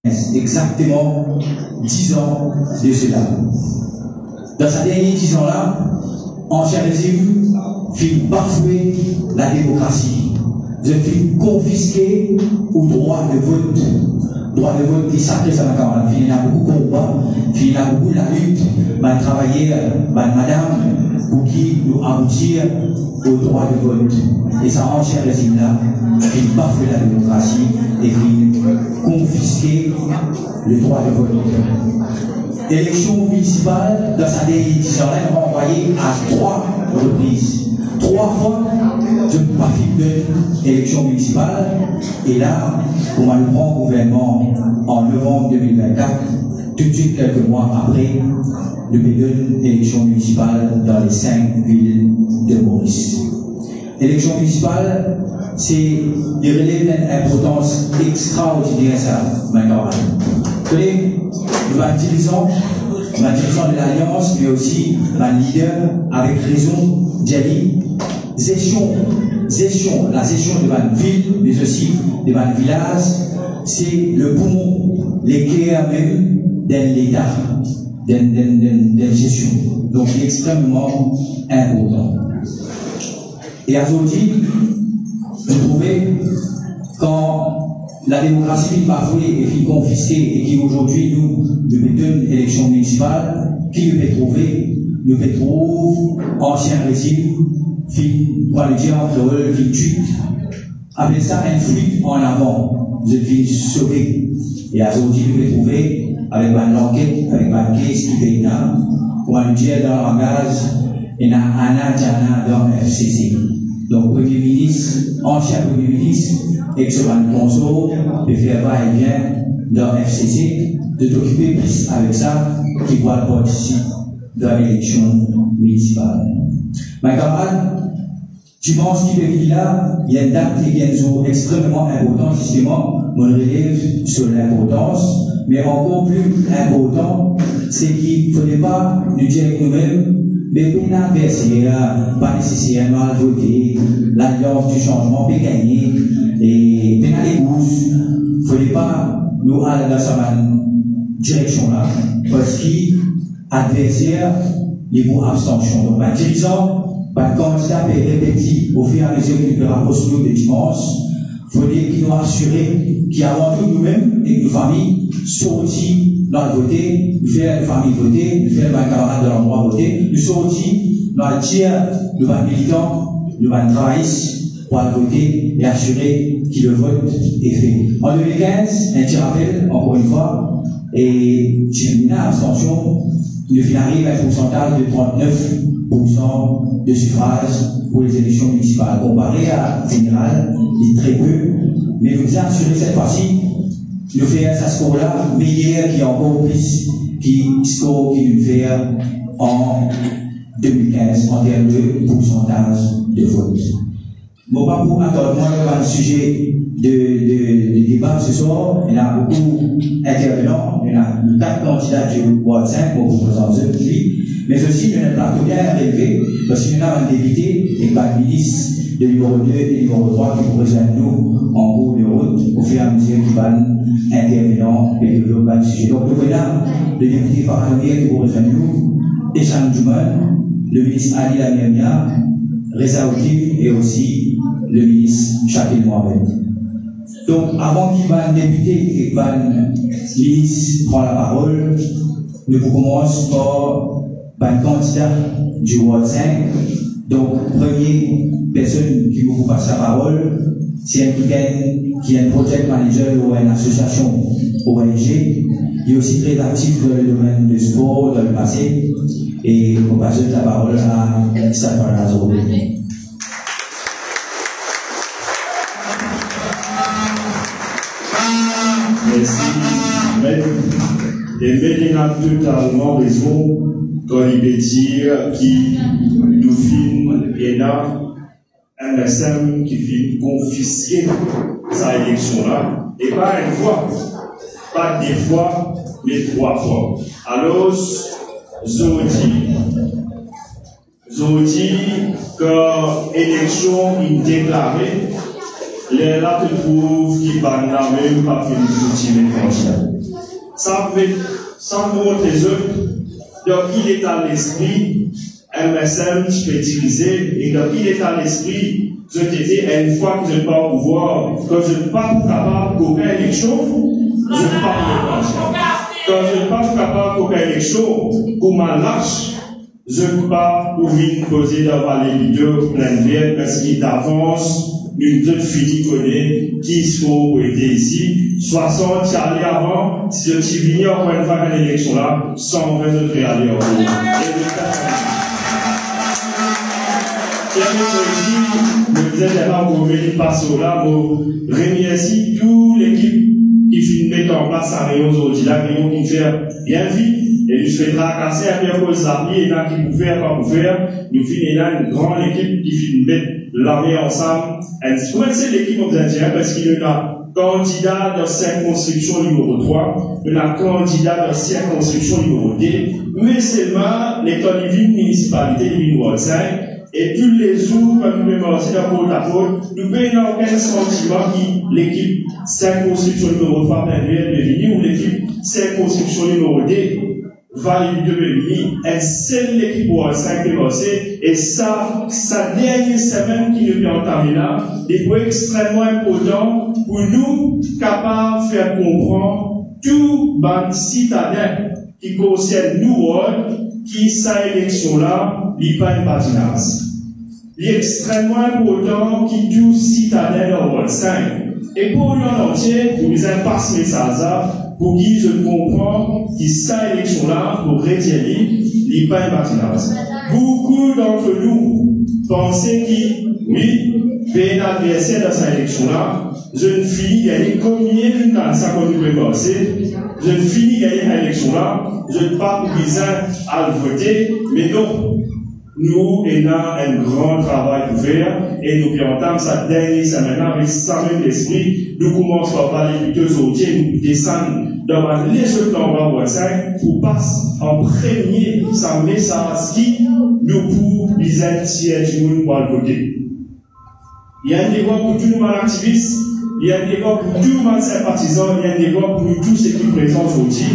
exactement 10 ans de cela. Dans ces derniers 10 ans-là, ancien régime fit bafouer la démocratie, de fit confisquer au droit de vote. Droit de vote qui sacré, ça va quand il y a beaucoup de combats, il y a beaucoup de la lutte, va travailler, madame, pour qui nous aboutir au droit de vote. Et ça, ancien régime-là, fit bafouer la démocratie et fit confisquer le droit de vote. Élection municipale, dans sa dernière 10 ans, elle m'a envoyé à 3 reprises. 3 fois, je ne peux pas faire d'élection municipale. Et là, on va le prendre au gouvernement en novembre 2024, tout de suite quelques mois après, nous faisons élection municipale dans les 5 villes de Maurice. L'élection municipale, c'est de relève d'une importance extraordinaire, ça, ma camarade. Nous dirigeons de l'Alliance, mais aussi ma leader, avec raison, Djali, la gestion de ma ville, mais aussi de ma village, c'est le poumon, l'équerre même de l'État, de la gestion. Donc, extrêmement important. Et aujourd'hui, vous trouvez, quand la démocratie est bafouée et finit confisquée et qui aujourd'hui nous mettons une élection municipale, qui nous peut trouver? Nous peut trouver ancien régime, pour le dire en créole, qui tue. Après ça, un fuite en avant, vous êtes sauvé. Et aujourd'hui, nous peut trouver avec une enquête, avec une caisse qui paye là, pour le dire dans le langage, il y a Anna Diana dans le FCC. Donc, Premier ministre, ancien Premier ministre, excellent conso, de faire va-et-vient dans FCC, de t'occuper plus avec ça, qui voit participer dans l'élection municipale. Ma camarade, tu penses qu'il est là, il y a une date qui est extrêmement importante, justement, mon relève sur l'importance, mais encore plus important, c'est qu'il ne faudrait pas nous dire nous-mêmes, mais pour l'adversaire, pas nécessairement voter, l'alliance du changement peut gagner, et pour les gousses, il ne faudrait pas nous aller dans cette direction-là, parce que l'adversaire, il faut abstention. Donc, en disant, le candidat peut répéter au fur et à mesure qu'il peut rapprocher de dimanche, il faudrait qu'il nous assure qu'avant tout nous-mêmes et nos familles sortis dans le voter, nous faire les familles voter, nous faire les camarades de l'endroit voter, nous sortis dans le tiers, nous va militants, nous va travailler pour le voter et assurer que le vote est fait. En 2015, un petit rappel, encore une fois, et j'ai abstention, nous arrive à un pourcentage de 39% de suffrage pour les élections municipales. Comparé à général, il est très peu, mais nous assurer cette fois-ci, nous faire ce score-là meilleur qui est encore plus qui score qui nous fait en 2015 en termes de pourcentage de vote. Bon, pas pour attendre le sujet de débat ce soir, il y a beaucoup d'intervenants, il y a 4 candidats du Ward 5 pour vous présenter lui, mais aussi il y a un plateau bien élevé, parce qu'il y a un député et pas de ministre de numéro 2 et numéro 3 qui vous rejoignent nous en cours de route au fur et à mesure qui vont intervenant et développer le sujet. Donc, nous voilà le député Faradonier qui vous rejoignent nous, Echan Djouman, le ministre Ali Lamia, Reza Ouki et aussi le ministre Chakil Mohamed. Donc, avant qu'il va député et que ministre prend la parole, nous commençons par le candidat du Ward 5. Donc, première personne qui vous passe la parole, c'est quelqu'un qui est un project manager ou une association ONG. Il est aussi très actif dans le domaine du sport dans le passé. Et on passe la parole à Stéphane Lazaro. Merci. Et maintenant, totalement raison quand il veut dire qu'il nous filme et là, un MSM qui fait confisquer sa élection-là, et pas une fois, pas 2 fois, mais 3 fois. Alors, Zodi, que l'élection est déclarée, les là te trouvent qui va même pas faire du tirer conscient. Ça me montre les autres. Donc, il est à l'esprit, MSM, je peux utiliser, et donc, il est à l'esprit, je te dis, une fois que je ne pas au pouvoir, quand je ne suis pas capable d'aucune élection, je ne suis pas pour quand je ne suis pas capable d'aucune élection, pour ma lâche, je ne peux pas ouvrir poser dans les vidéos plein de vie, parce qu'il d'avance, une autre fille connaît, qui sont été ici, 60 qui allaient avant, si je suis venu encore une fois à l'élection là, 120 autres qui allaient en haut. Je disais là, pour venir passer là, pour remercier toute l'équipe qui finit de mettre en place à Réunion aujourd'hui, la Réunion qui fait bien vite, et je fais tracasser à bien cause d'amis, et là qui vous faire, pas vous faire, nous finissons là une grande équipe qui finit de mettre l'armée ensemble. Et c'est l'équipe on dire parce qu'il y a un candidat de circonscription numéro 3, il y a un candidat de circonscription numéro 2, mais seulement l'état de municipalité de numéro 5. Et tous les jours, quand nous pouvons aussi dans côte à côte, nous pouvons aucun sentiment qui l'équipe circonscription numéro 3 va venir ou l'équipe circonscription numéro 2 va venir. Et c'est l'équipe pour 5 qui est passée. Et ça, sa dernière semaine qui nous vient entamer là, est extrêmement important pour nous capables de faire comprendre tout les citadins qui concerne nous, qui sa élection là, n'est pas une patinage. Il est extrêmement important qu'il tous citadins dans le 5. Et pour lui en entier, nous passe ce message là, pour qu'ils je comprends que sa élection là, pour retirer, n'est pas une patinage. Beaucoup d'entre nous pensaient que, oui, un adversaire dans sa élection là, jeune fille, il y a des combien de temps ça qu'on nous peut passer, jeune fille, il y a une élection là, je ne pas pour besoin à le voter, mais non. Nous, on a un grand travail pour faire et nous entendons sa dernière semaine avec ça même l'esprit. Nous commençons à parler plutôt aujourd'hui et nous descendons dans les autres langues pour passer en premier sa message qui nous pour les entiers du monde pour le voter. Il y a un débat pour tous nos activistes, il y a un débat pour tous nos sympathisants, il y a un débat pour nous tous ceux qui présents aujourd'hui.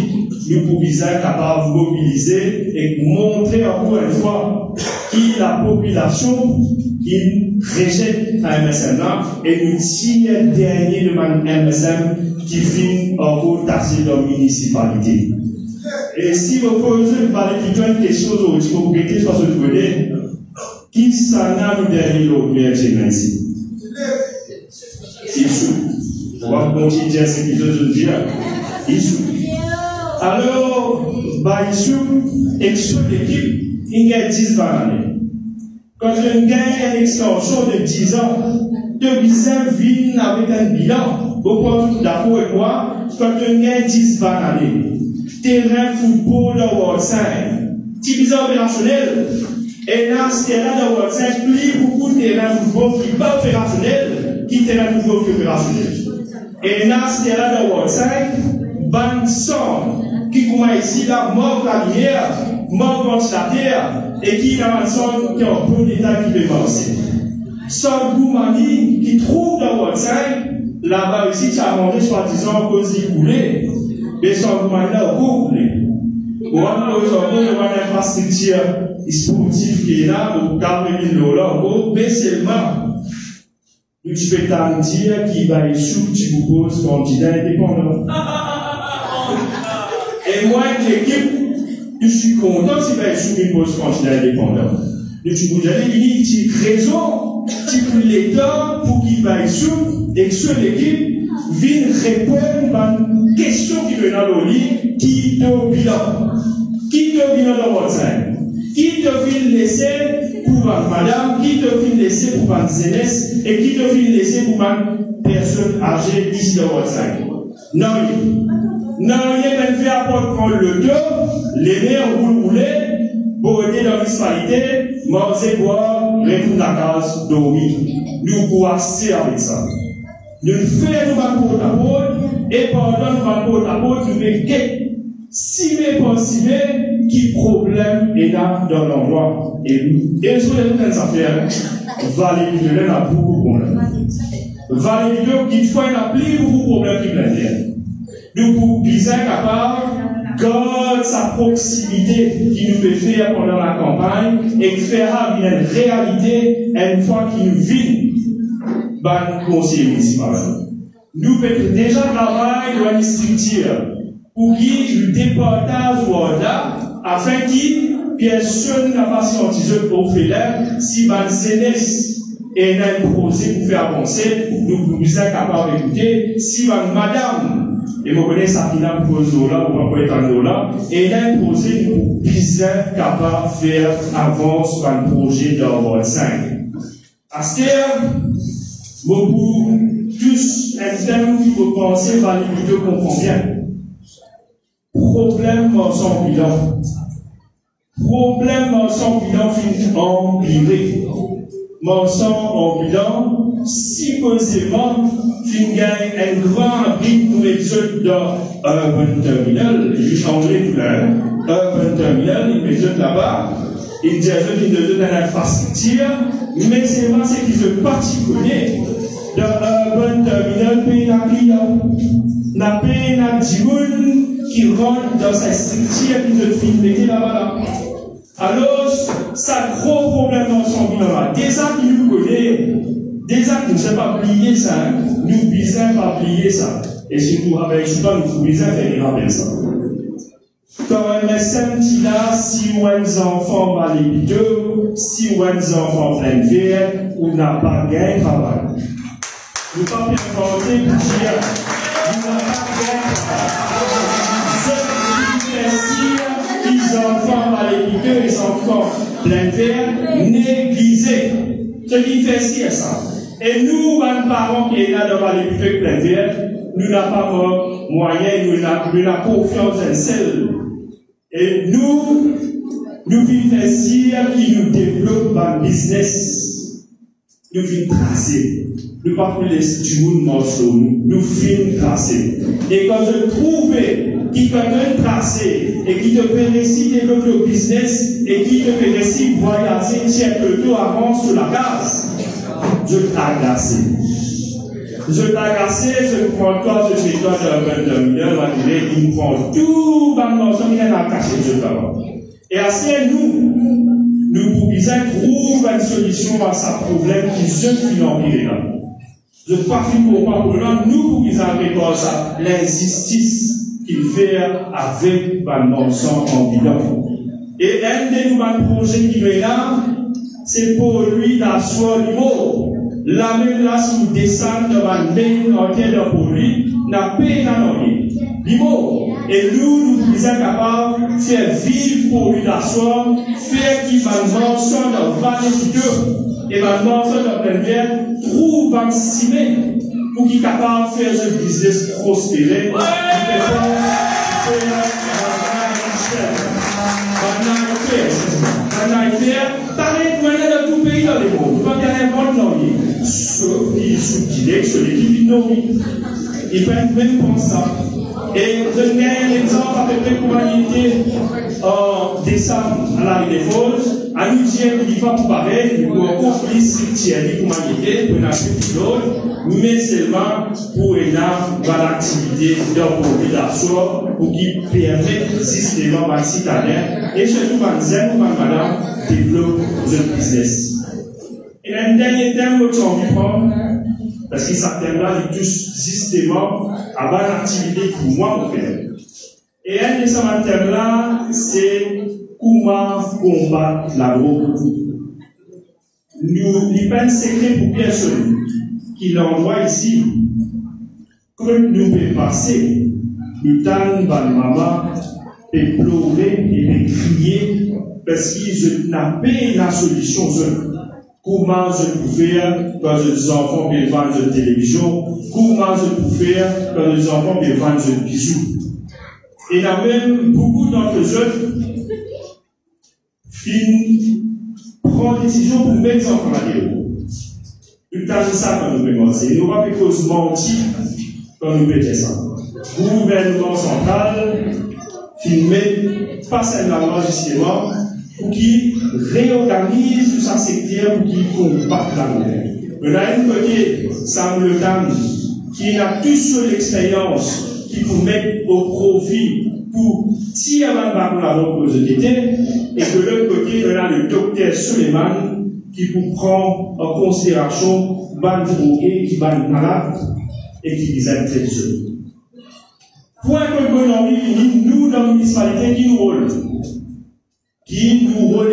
Nous pouvons être capables de mobiliser et montrer encore une fois qui la population qui rejette la MSM et nous tire le dernier de ma MSM qui finit en haut taxé dans la municipalité. Et si vous posez par les questions aujourd'hui, vous prêtez sur ce volet, qui s'en a le dernier l'autre ici? Il sous. On va continuer à ce qu'ils ont dit. Il sous. Alors, il sous, et sur l'équipe, il y a 10 années. Quand je gagne une extension de 10 ans, de bizarre viennent avec un bilan. Beaucoup d'accord et quoi? Quand je gagne 10 années, terrain football dans World 5, petit bizarre opérationnel, et là, ce terrain dans World 5, plus beaucoup de terrain football qui n'est pas opérationnel, qui terrain football qui est opérationnel. Et là, ce terrain dans World 5, ban somme, qui commence ici, là, mort la lumière, mort contre la terre, et qui dans un son qui est en bon état qui peut penser. Son Goumani qui trouve dans World 5, là-bas ici, tu as mangé soi-disant cause d'y couler, mais son Goumani là, a beaucoup coulé. On va une infrastructure sportive qui est là, au 40 000 $, mais seulement, tu peux t'en dire qu'il va échouer, tu vous poses candidat indépendant. Et moi, avec l'équipe, je suis content si va échouer une pose candidat indépendant. Et tu vous avez dit, tu as raison, tu as l'État pour qu'il va échouer, et que sur l'équipe, vienne répondre à une question qui vient dans le lit, qui est au bilan. Qui te vient dans votre sein? Qui te vient laisser pour madame? Qui te vient laisser pour ma jeunesse? Et qui te vient laisser pour ma personne âgée ici dans votre sein? Non, il y a même fait à prendre le dos, les mains où vous voulez, pour aider dans l'historité, manger, boire, retourner à la case, dormir. Nous pouvons assez avec ça. Nous faisons nos côte à côte, et pendant nos côte à côte, nous mettons si mais pas si mais, qui problème est là dans l'endroit. Et sur les autres affaires, Valérie de a beaucoup de problèmes. Valider qu'il faut un appli pour vos problèmes qui viennent. Nous pouvons bien capable garder sa proximité qui nous peut faire pendant la campagne et faire une réalité une fois qu'il nous vit dans le conseil municipal. Nous pouvons déjà travailler dans une structure pour qu'il nous départage là afin qu'il personne n'a pas scientisé pour faire si ma jeunesse et un projet pour faire avancer, nous pouvons être capables d'écouter si madame, et vous connaissez ça qui n'a pas posé là, ou pas être là, et un projet nous pouvons être capables de faire avancer dans le projet de 25. À ce terme, beaucoup, tous un thème qui vous pensez va les comprendre bien. Problème sans bilan. Problème sans bilan finit en billet. Mensonge en bilan, supposément, fin gagne un grand prix pour les autres dans Urban Terminal. J'ai changé tout là. Urban Terminal, ils mettent là-bas. Ils disent qu'ils ne donnent une infrastructure, mais c'est moi ce qui se particulier. Dans Urban Terminal, pays d'un client. N'a pas un djimoun qui rentre dans sa structure qui se filme là-bas. Alors, ça gros problème dans son bilan. Déjà qui nous connaît, déjà qui ne sait pas plier ça, nous visons pas plier ça. Et si nous avec souvent nous visons faire avec ça. Quand les samedis là, si les enfants vont les vidéos, si les enfants plein de verre, on n'a pas gagné travail. Nous pas bien porter pour dire, nous n'avons pas gagné les enfants à l'école, les enfants plein de verre, négligés. Ce qui fait c'est ça. Et nous, les parents qui sont là dans l'école plein de verre, nous n'avons pas moyen, nous n'avons confiance en celle. Et nous voulons faire qui nous développe un business. Nous voulons tracer. Nous ne parlons pas de nous voulons tracer. Et quand je trouve qui peut te tracer et qui te permet de développer le business et qui te permet de voyager, tiens que tout avance sur la case, je t'agace. Je t'agace, je prends toi, je fais toi de 22 millions, il me prend tout, il y a caché, je t'avoue. Et assez, nous pouvons trouver une solution à ce problème qui se fait empirer là. Je ne sais pas si pour nous pouvons répondre à l'injustice qu'il fait avec un mensonge en bilan. Et un des nouveaux projets qui est là, c'est pour lui d'asseoir l'humour. La même là, si vous descendez dans la main entière pour lui, n'a pas d'envie. L'humour. Et nous sommes capables de faire vivre pour lui d'asseoir, faire qu'il va mensonge dans la vidéo. Et maintenant, ça dans plein verre, trouve un ciment pour qu'il soit capable de faire ce business prospérer. Parler de manière de tout pays dans les mondes. Pas bien un bon nom. Sauf qu'il est sous-guidé sur l'équipe innovée. Il peut être même comme ça. Et je donne un exemple à peu près comment il était en décembre à la Rue des Fosses. À nous dire qu'il ne va pas pareil, pour un conflit structurel, comment il était, pour une activité, mais seulement pour une l'activité d'un population, pour qu'il permette systématiquement à citoyen, et surtout, madame, développe le business. Et un dernier thème que j'ai envie de prendre, parce que ça thème-là, il touche systématiquement à une activité pour moi, mon père. Et un de ces thèmes-là, c'est comment combattre la drogue. Nous n'y pas un secret pour personne qui l'envoie ici. Comme nous pouvons passer, nous t'en maman et pleurer et crier parce qu'ils n'ont pas la solution. Comment je peux faire quand les enfants peuvent vendre de télévision? Comment je peux faire quand les enfants peuvent vendre de bijoux? Et il y a même beaucoup d'entre eux qui prennent des décisions pour mettre les enfants à l'eau. Nous avons ça quand nous pouvons penser. Nous n'avons pas cause mentir quand nous pouvons ça. Gouvernement central qui met pas seulement justement pour qu'il réorganise sa secteur pour qu'il combatte la guerre. On a un côté, Sam Le Tam, qui n'a plus sur l'expérience, qui peut mettre au profit pour tirer la société, et que de l'autre côté, on a le docteur Suleiman, qui vous prend en considération ban drogué, qui ban malade, et qui les intéresse. Pour un économie, nous, dans la municipalité, qui nous rôle? Qui nous rôle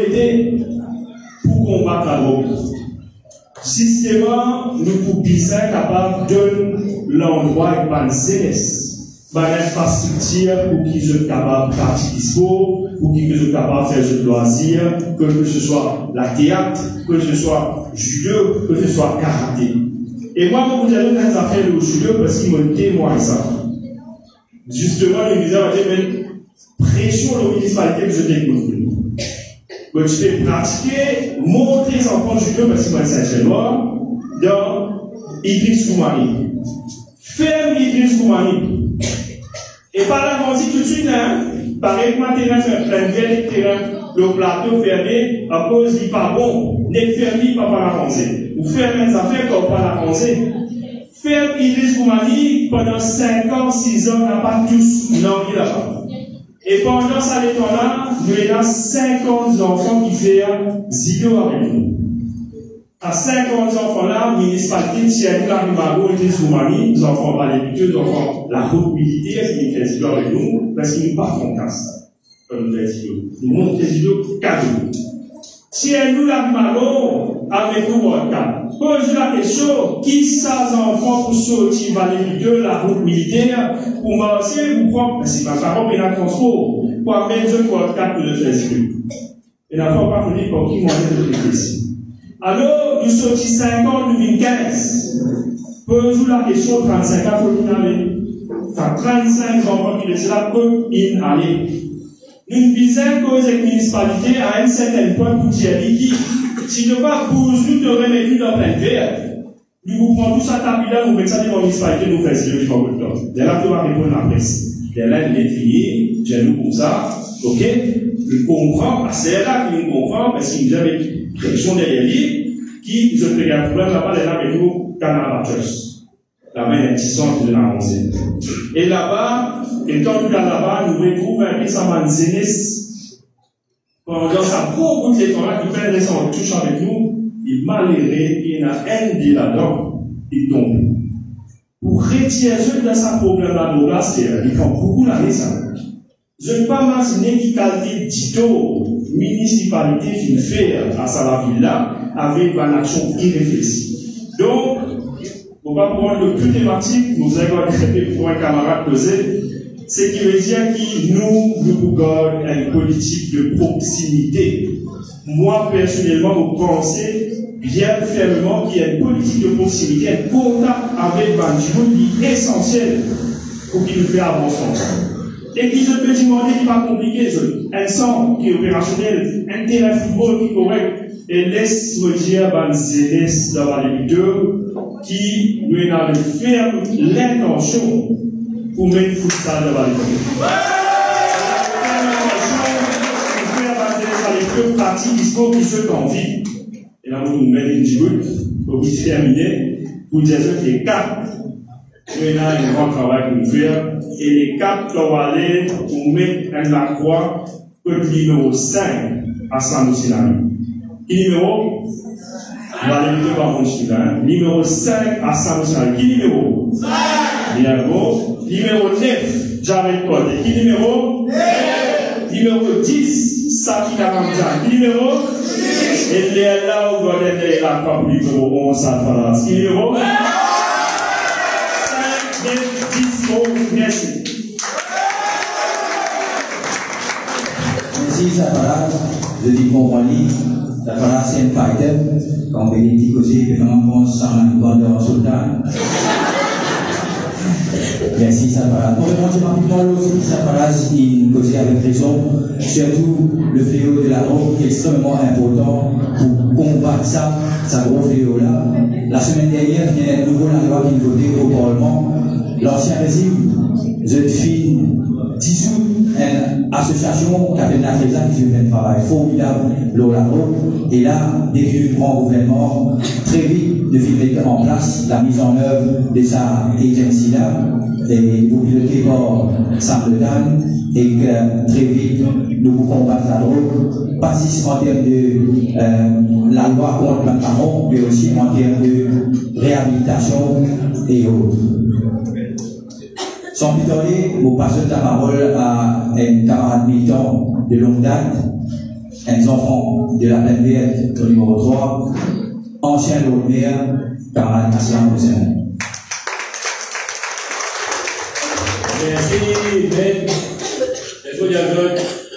pour combattre la drogue? Systématiquement, nous pouvons bien capable de l'endroit et ban céleste, ban infrastructure pour qu'ils soient capables de participer, pour qu'ils soient capables de faire du loisir, que ce soit la théâtre, que ce soit judo, que ce soit karaté. Et moi, vous allez dans les affaires de judo parce qu'ils m'ont témoigné ça. Justement, le ministère va dire, pression de la municipalité que je t'écoute. Donc, tu peux pratiquer, montrer les enfants judo parce qu'ils m'ont Saint-Génois dans Idriss Koumani. Ferme Idriss Koumani. Et par là, on dit tout de suite, pareil, moi, terrain, fait plein de terrain, le plateau fermé, à cause du pas bon, n'est fermé, pas par avancer. Vous fermez les affaires comme pas avancer. Ferme Idriss Koumani, pendant 5 ans, 6 ans, n'a pas tous l'envie là-bas. Et pendant ça, les temps-là, nous avons 50 enfants qui font zéro avec nous. À 50 enfants-là, municipalité, si elle a une mago, Idriss Koumani, nous enfants pas les nous enfants la route militaire, qui fait zéro avec nous, parce qu'ils nous partent en casse. Comme nous fait zéro. Nous montrons zéro cadeau. Si elle nous a mago, avec nous, pose la question, qui ça enfants pour sortir vers les deux, la route militaire, pour marcher, pour prendre, c'est pas ça, on a transport, pour amener deux pour 4 pour le faire zéro. Et la fois pas venir pour qui moyen de réfléchir. Alors, nous sortis 5 ans, nous vîmes 15. Pose-nous la question, 35 ans, faut nous aller. Ça 35 enfants qui laissent là, faut nous aller. Nous visons cause avec municipalité à un certain point pour dire qui, si ne pas pour nous de remettre dans plein verre, nous vous prenons tout ça tapis là, nous mettons ça dans la municipalité, nous faisons le temps. Dès là, tu vas répondre à la presse. Dès là, il est fini, j'ai nous comme ça, ok? Je comprends, c'est là qu'il nous comprend, parce qu'il nous avait une pression derrière lui, qui se fait un problème là-bas, elle est là avec nous, dans la batteuse. Là-bas, il y a un petit centre de la rosée. Et là-bas, et quand nous allons là-bas, nous retrouvons un petit Samanzénis. Pendant sa beaucoup de temps-là, qui fait descendre en touche avec nous, il malheureux, il y en a un de là-dedans, il tombe. Pour retirer ce dans sa problème là, c'est, il prend beaucoup d'années, ça. Je ne peux pas imaginer qu'il qualité d'ito, municipalité qui fait à Salavilla, avec une action irréfléchie. Donc, pour pas prendre le plus thématique, nous allons traiter pour un camarade posé, c'est qui veut dire que nous gardons une politique de proximité. Moi, personnellement, vous pensez bien fermement qu'il y a une politique de proximité, un contact avec Banjou qui est essentiel pour qu'il nous fasse avancer. Et qui se peut demander qui n'est pas compliqué, un centre qui est opérationnel, un terrain football qui est correct, et laisse-moi dire, Banzéles d'avoir les deux, qui nous a fait l'intention pour mettre le futsal devant les deux. Pour faire Banzéles dans les deux parties du sport qui sont en vie. Et là, nous mettons une goutte pour terminer, pour dire que les 4, nous avons un grand travail pour nous faire, et les 4 doivent aller pour mettre la croix, le numéro 5 à Saint-Lucinami. Qui numéro? On va aller mettre par mon numéro 5 à Saint-Lucinami. Qui numéro? 5. Bien bon. Numéro 9, j'arrête quoi? Qui numéro? 9. Numéro 10, Saki Karamjan. Qui numéro? 10. Et là, on doit être là pour numéro 11, Safaras. Qui numéro? 5, 9, 10, 11, merci. Merci, Safaras. Je dis bon, Safaras, c'est un fighter. Quand on dit que c'est vraiment sans la grandeur sultan. Merci, Safaras. Pour répondre rapidement aussi, Safaras, il causait avec raison, surtout le fléau de la drogue qui est extrêmement important pour combattre ça, ce gros fléau-là. La semaine dernière, il y a un nouveau la loi qui est votée au Parlement. L'ancien régime, jeune fille, dissout un association qui a fait la FESA qui fait un travail formidable là-haut. Et là, dès que le grand gouvernement, très vite, de mettre en place la mise en œuvre de sa agency-là, et vous pilotez par Sam Le Dan, et que très vite, nous vous combattre la drogue, pas si en termes de la loi contre le pantalon, mais aussi en termes de réhabilitation et autres. Sans plus tarder, vous passez la parole à un camarade militant de longue date, un enfant de la Plaine Verte au numéro 3, ancien Lord Maire, camarade Aslan Hussein. Merci, Ben.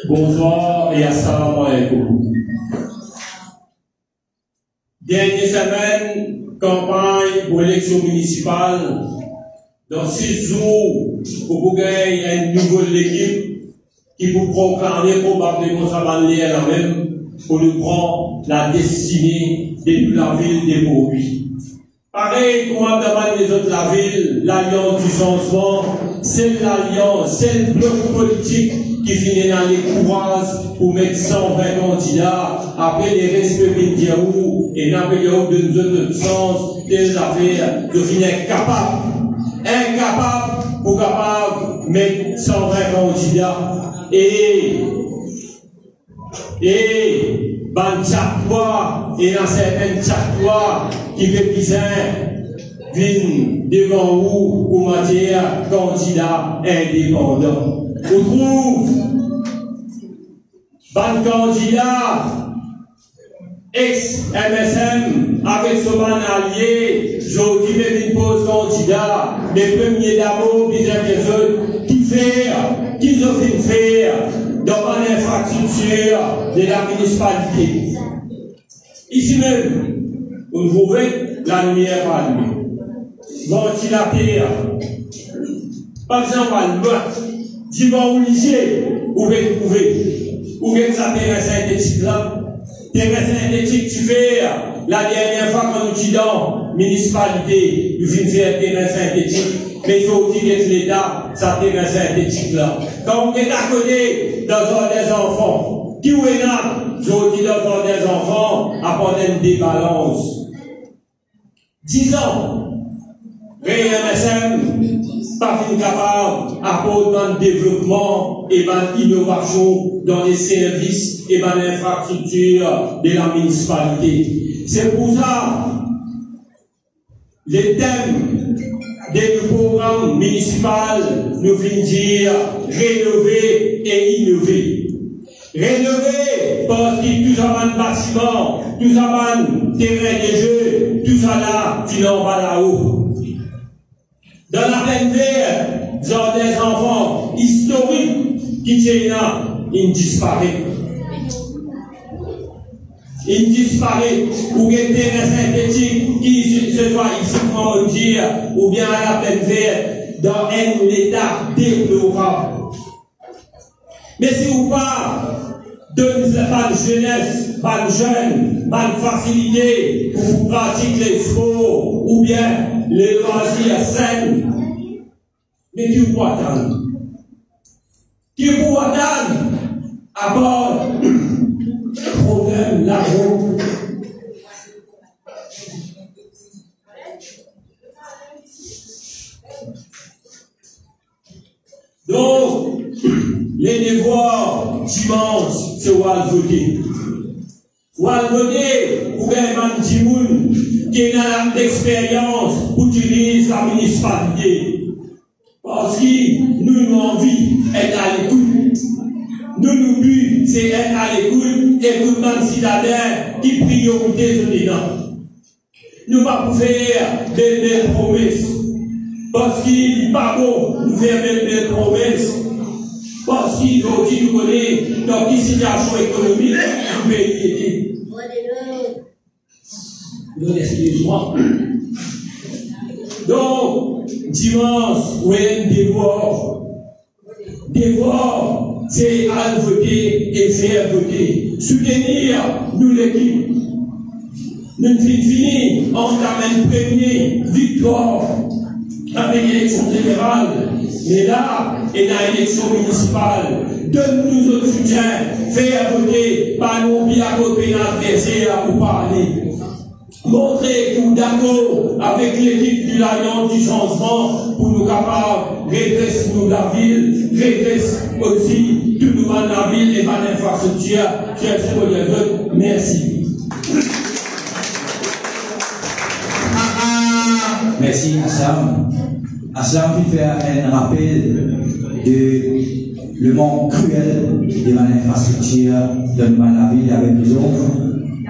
Bonsoir et assalamu alaikum. Dernière semaine, campagne pour l'élection municipale. Dans 6 jours, pour gagner une nouvelle équipe qui vous proclamer probablement ça va aller la même pour nous prendre la destinée de la ville des Bourguis. Pareil, comme devant les autres la ville, l'alliance du changement, c'est l'alliance, c'est le bloc politique qui finit dans les courages pour mettre 120 candidats après les respects Diaou et Napoléon de nous autres sens des affaires de finir incapable pour capable de mettre 120 candidats et ban chaque et dans certaines chaque qui fait bizarre viennent devant vous pour matière candidat indépendant. On trouve ban candidat ex-MSM avec son allié, je dis une pause candidat, les premiers d'amour, des autres, qui ont fait faire dans l'infrastructure de la municipalité. Ici même, vous trouvez la lumière allumée. Ventilateur. Par exemple, à l'ouest, divan au lycée, où vous trouvez, où vous êtes à terrain synthétique là. Terrain synthétique, tu fais, la dernière fois qu'on nous dit dans municipalité, nous venons faire terrain synthétique, mais il faut dire que l'État, ça terrain synthétique là. Quand vous êtes à côté dans des enfants, qui ou est là, je vous dis dans des enfants, apporter une débalance. 10 ans, RMSM, pas fin capable d'apporter un développement et une innovation dans les services et dans l'infrastructure de la municipalité. C'est pour ça, les thèmes des programmes municipaux nous viennent dire rénover et innover. Rénover parce que tout ça va un bâtiment, tout ça va un terrain de jeu, tout ça là, tu n'en vas là-haut. Dans la Plaine Verte, genre des enfants historiques qui tiennent là, ils disparaissent. Ils disparaissent. Ou bien des terrains synthétiques qui se voient ici, comment dire, ou bien à la Plaine Verte, dans un état déplorable. Mais si vous pas donne pas de jeunesse, pas de jeunes, pas de facilité pour pratiquer les sports ou bien les loisirs sains, mais qui vous attend? Qui vous attend à bord problème là-haut? Donc, les devoirs dimanche, c'est où voter. Où voter pour un Dimoun qui a l'expérience pour utiliser la municipalité. Parce que nous avons envie d'être à l'écoute. Nous but, c'est être à l'écoute, écoutement citadin qui priorité de l'élan. Nous ne pas faire des belles promesses. Parce qu'il n'est pas bon de faire des belles promesses. Parce qu'il faut qu'il nous connaît dans quelle situation économique le pays était. Donc, excusez-moi. Donc, dimanche, oui, devoir. Devoir, c'est à voter et faire voter. Soutenir, nous l'équipe. Nous finissons en termes de première victoire avec l'élection générale. Mais là, et dans l'élection municipale. Donne-nous notre soutien, faire voter, pas nous bien côté l'adversaire pour parler. Montrer que nous d'accord avec l'équipe de l'Alliance du Changement pour nous capables de redresser nous la ville, redresser aussi tout nous dans la ville et dans l'infrastructure. Merci. Merci Assam. Assam fait faire un rappel de le manque cruel de l'infrastructure de la ville avec les autres.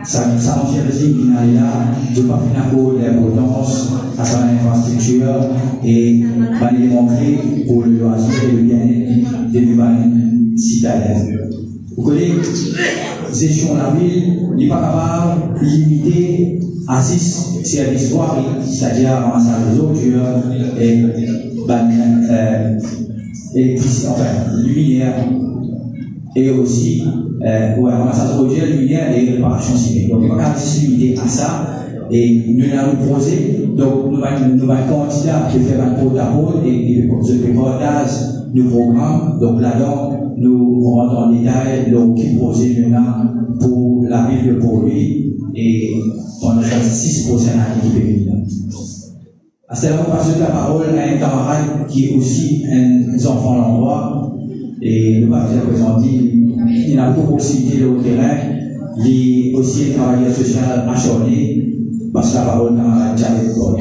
Ça en régime qui n'a là, de pas finir l'importance à sa infrastructure et va les montrer pour le loisir et le bien-être des citadins. Vous connaissez, gestion de la ville n'est pas capable de limiter à 6 services voiries, c'est-à-dire ramassage des ordures et électricité, enfin, lumière et aussi ramassage d'ordures, lumière et réparation civile. Donc, il n'y a pas de limiter à ça. Et nous l'avons proposé, donc nous avons candidat de faire un porte-à-porte et de reportage du programme. Donc là-dedans, nous rentrons en détail qui proposé maintenant pour la ville de Port-Louis et pendant les 6 prochaines années du pays. À ce moment, passer la parole à un camarade qui est aussi un enfant d'endroit et nous va présenter. Il a beaucoup de possibilités au terrain, il est aussi un travailleur social acharné. Passe la parole à Javet Paul.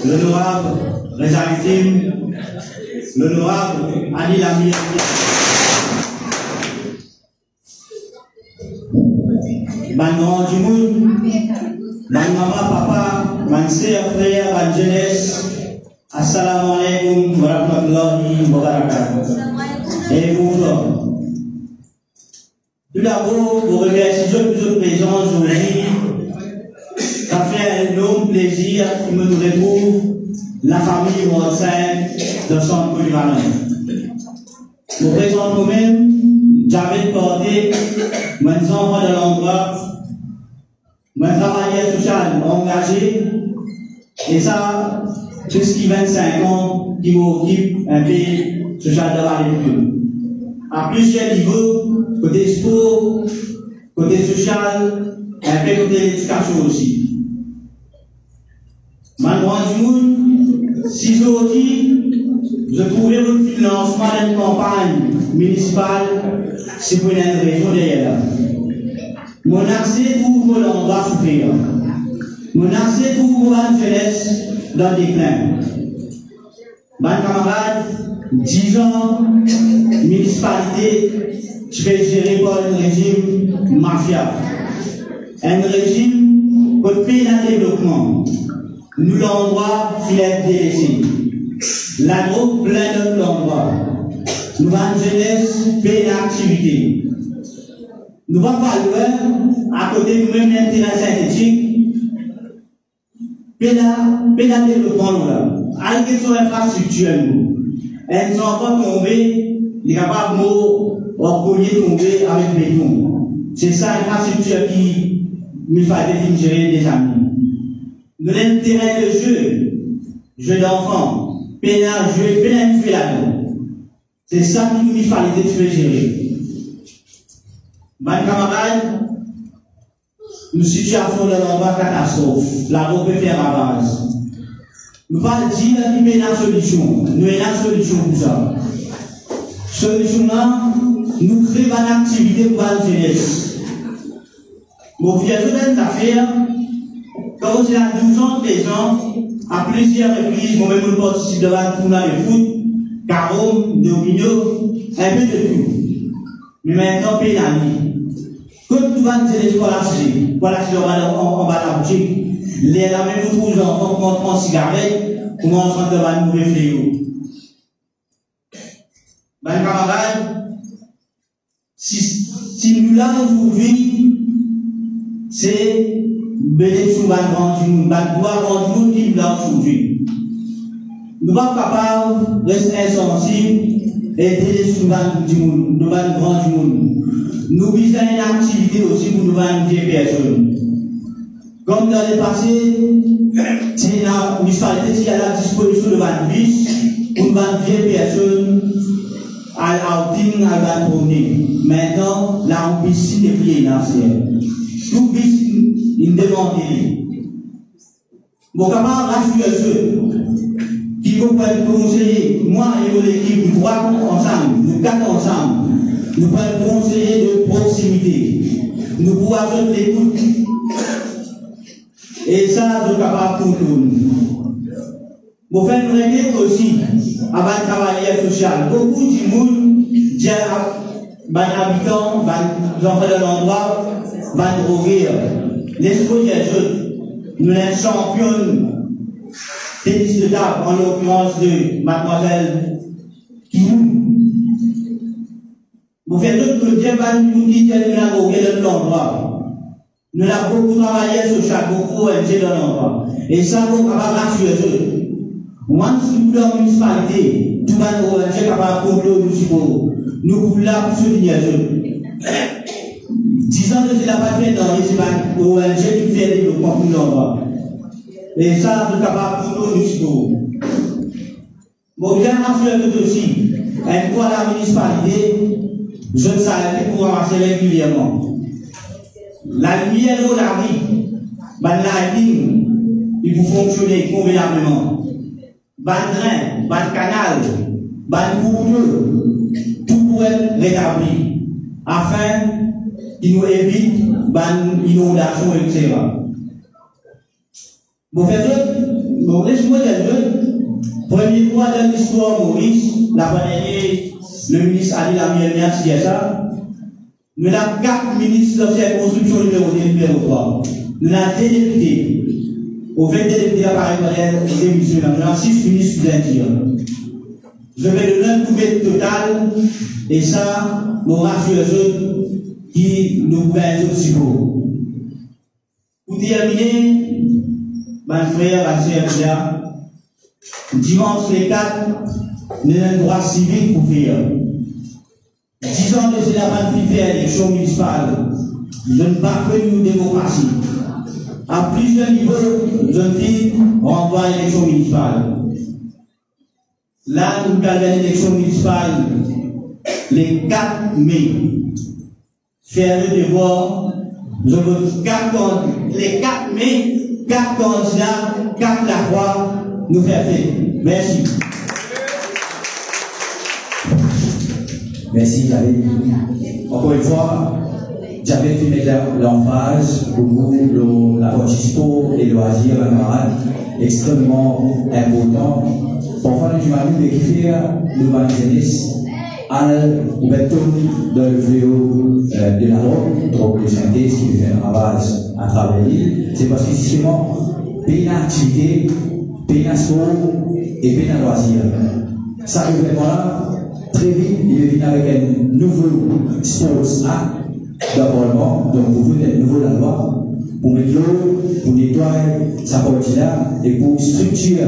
L'honorable Reza Victime, l'honorable Annie Lamir, Manon Dimoun, maman, papa, ma sœur, frère, ma jeunesse. Assalamu alaikum wa rahmatullahi wa barakatuh. Et bonjour. Tout d'abord, vous remercie de présence aujourd'hui. Ça fait un long plaisir qui me nous retrouve la famille Montagne de Centre Polyvalent. Nous présentons nous-mêmes, Javet Porté, mes enfants de l'endroit, mes travailleurs sociaux engagés, et ça, jusqu'à 25 ans, qui m'occupe un peu social de la lecture. À plusieurs niveaux, côté sport, côté social, un peu côté l'éducation aussi. Maintenant, du monde, si aujourd'hui, je trouvais le financement d'une campagne municipale, c'est pour une région derrière. Mon accès pour l'endroit souffrir. Mon accès pour la jeunesse dans le déclin. Mes camarades, 10 ans, municipalité, je vais gérer par un régime mafia. Un régime pour payer le développement. Nous l'endroit filet délaissé. La drogue plein de l'endroit. Nous avons jeunesse, payer l'activité. Nous ne sommes pas loin, à côté de nous-mêmes, l'intérêt synthétique. Pédale développement, là. À question infrastructure, nous. Un enfant tombé, il est capable de tomber avec béton. C'est ça l'infrastructure qui nous fait gérer des amis. Nous avons un terrain de jeu d'enfants, pénal, jouer, pénal, jouer là-dedans. C'est ça qui nous fallait gérer. Mes camarades, une situation de l'endroit catastrophe. La route peut faire avance. Nous ne pouvons pas dire qu'il y a une solution. Nous avons une solution pour ça. Solution là, nous créons une activité pour la jeunesse. Mon vieux d'une affaire, quand on a 12 ans, 13 ans, à plusieurs reprises, moi-même, je participe devant le tournoi de foot, carom, de opinion, un peu de tout. Mais maintenant, pénalité. Comme tout le monde dit, voilà ce qu'on va en bas de la boutique. Les là même nous trouvons enfants qui montrent en cigarette, pour entrer devant un mauvais fléau. Mes camarades, si nous l'avons aujourd'hui, c'est bénéfice sur le grand du monde, le grand du monde qui nous l'a aujourd'hui. Nous ne sommes pas capables de rester insensibles et aider sur le grand du monde, le grand du monde. nous visons une activité aussi pour nous vendre des personnes. Comme dans le passé, c'est la municipalité qui a la disposition de vendre bis pour vendre des personnes à l'outing, à la promenade. Maintenant, la piscine est plus financière. Tout bis, il demande. Bon, comment rassurer ceux qui peuvent conseiller, moi et l'équipe, nous trois ensemble, nous quatre ensemble, nous pouvons conseiller de proximité, nous pouvons avoir l'écoute. Et ça, nous sommes capables pour nous. Vous faites une règle aussi, avant de travailler social. Beaucoup de monde, des habitants, des enfants de l'endroit, vont droguer. L'esprit des jeunes, nous sommes champions tennis de table, en l'occurrence de mademoiselle Kimou. Vous faites d'autres que Dieu va nous dire que nous avons drogué dans l'endroit. Nous avons beaucoup travaillé sur chaque beaucoup ONG dans l'endroit. Et ça, nous sommes capables de rassurer eux. Moi, nous sommes dans la municipalité, tout le monde est capable de contrôler nous. Nous pouvons là pour soutenir eux. 10 ans de ce qu'il n'a pas fait dans les ONG qui fait le développement pour l'endroit. Et ça, nous sommes capables de contrôler nous. Bon, bien rassurer aussi. Une fois la municipalité, je ne savais pour ramasser régulièrement. La lumière de la vie, la lighting, il faut fonctionner convenablement. Ban drain, ban canal, ban couvre-feu, tout pour être rétabli, afin qu'il nous évite ban inondation, etc. Vous faites bon, laissez-moi dire, première fois dans l'histoire Maurice, la fois dernière, le ministre a dit la meilleure merci à ça. Nous avons 4 ministres de circonscription numéro 2 et numéro 3. Nous avons 2 députés. Au fait, 2 députés apparaissent dans les émissions. Nous avons 6 ministres d'Indien. Je vais donner un couvert total, et ça, nous rassure ceux qui nous gouvernent aussi beau. Pour terminer, mon frère, ma soeur, dimanche les 4, nous avons un droit civique pour faire. 10 ans de cela, pas de faire l'élection municipale. Je ne pas que nous démocratie. À plusieurs niveaux, jeunes filles renvoient à l'élection municipale. Là, nous avons l'élection municipale les 4 mai. Faire le devoir, je veux les 4 mai, 4 candidats, 4 la croix, nous faire faire. Merci. Merci, j'avais, encore une fois, j'avais fait mettre l'emphase pour la participation et le loisir, la camarade, extrêmement important. Parfois, nous m'avons qui faire le jeunesse à l'ouverture de le fléau de la drogue, drogue de synthèse qui fait un ravage à travers l'île. C'est parce que justement, pays d'activité, pays de sport et pays de loisir. Ça, vraiment là, très vite, il vient avec un nouveau sports act d'abord, donc pour vous, un nouveau la loi, pour mettre l'eau, pour nettoyer sa partie-là, et pour structurer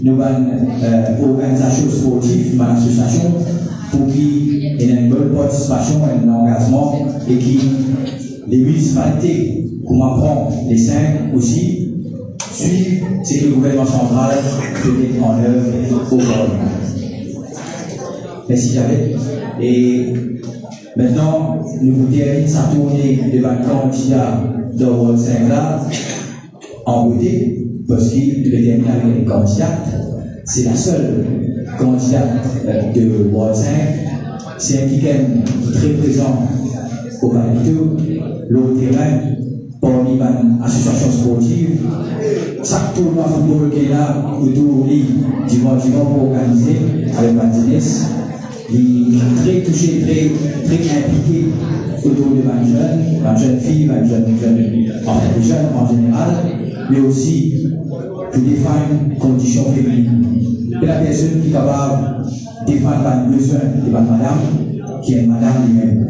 nos organisations sportives, nos associations, pour qu'il y ait une bonne participation, un engagement, et que les municipalités, comme apprend les 5 aussi, suivent ce que le gouvernement central peut mettre en œuvre au Parlement. Merci Javet. Et maintenant, nous vous terminons sa tournée devant le candidat de Ward 5 là, en beauté, parce qu'il termine avec une candidate. C'est la seule candidate de Ward 5. C'est un week-end très présent au Valito, l'autre terrain, parmi les associations sportives. Chaque tournoi football qui est là, autour du dimanche pour organiser avec la jeunesse. Il est très touché, très impliqué autour de ma jeune fille, les jeunes en général, mais aussi pour défendre les conditions féminines. Et la personne qui est capable de défendre les besoins de ma madame, qui est madame lui-même.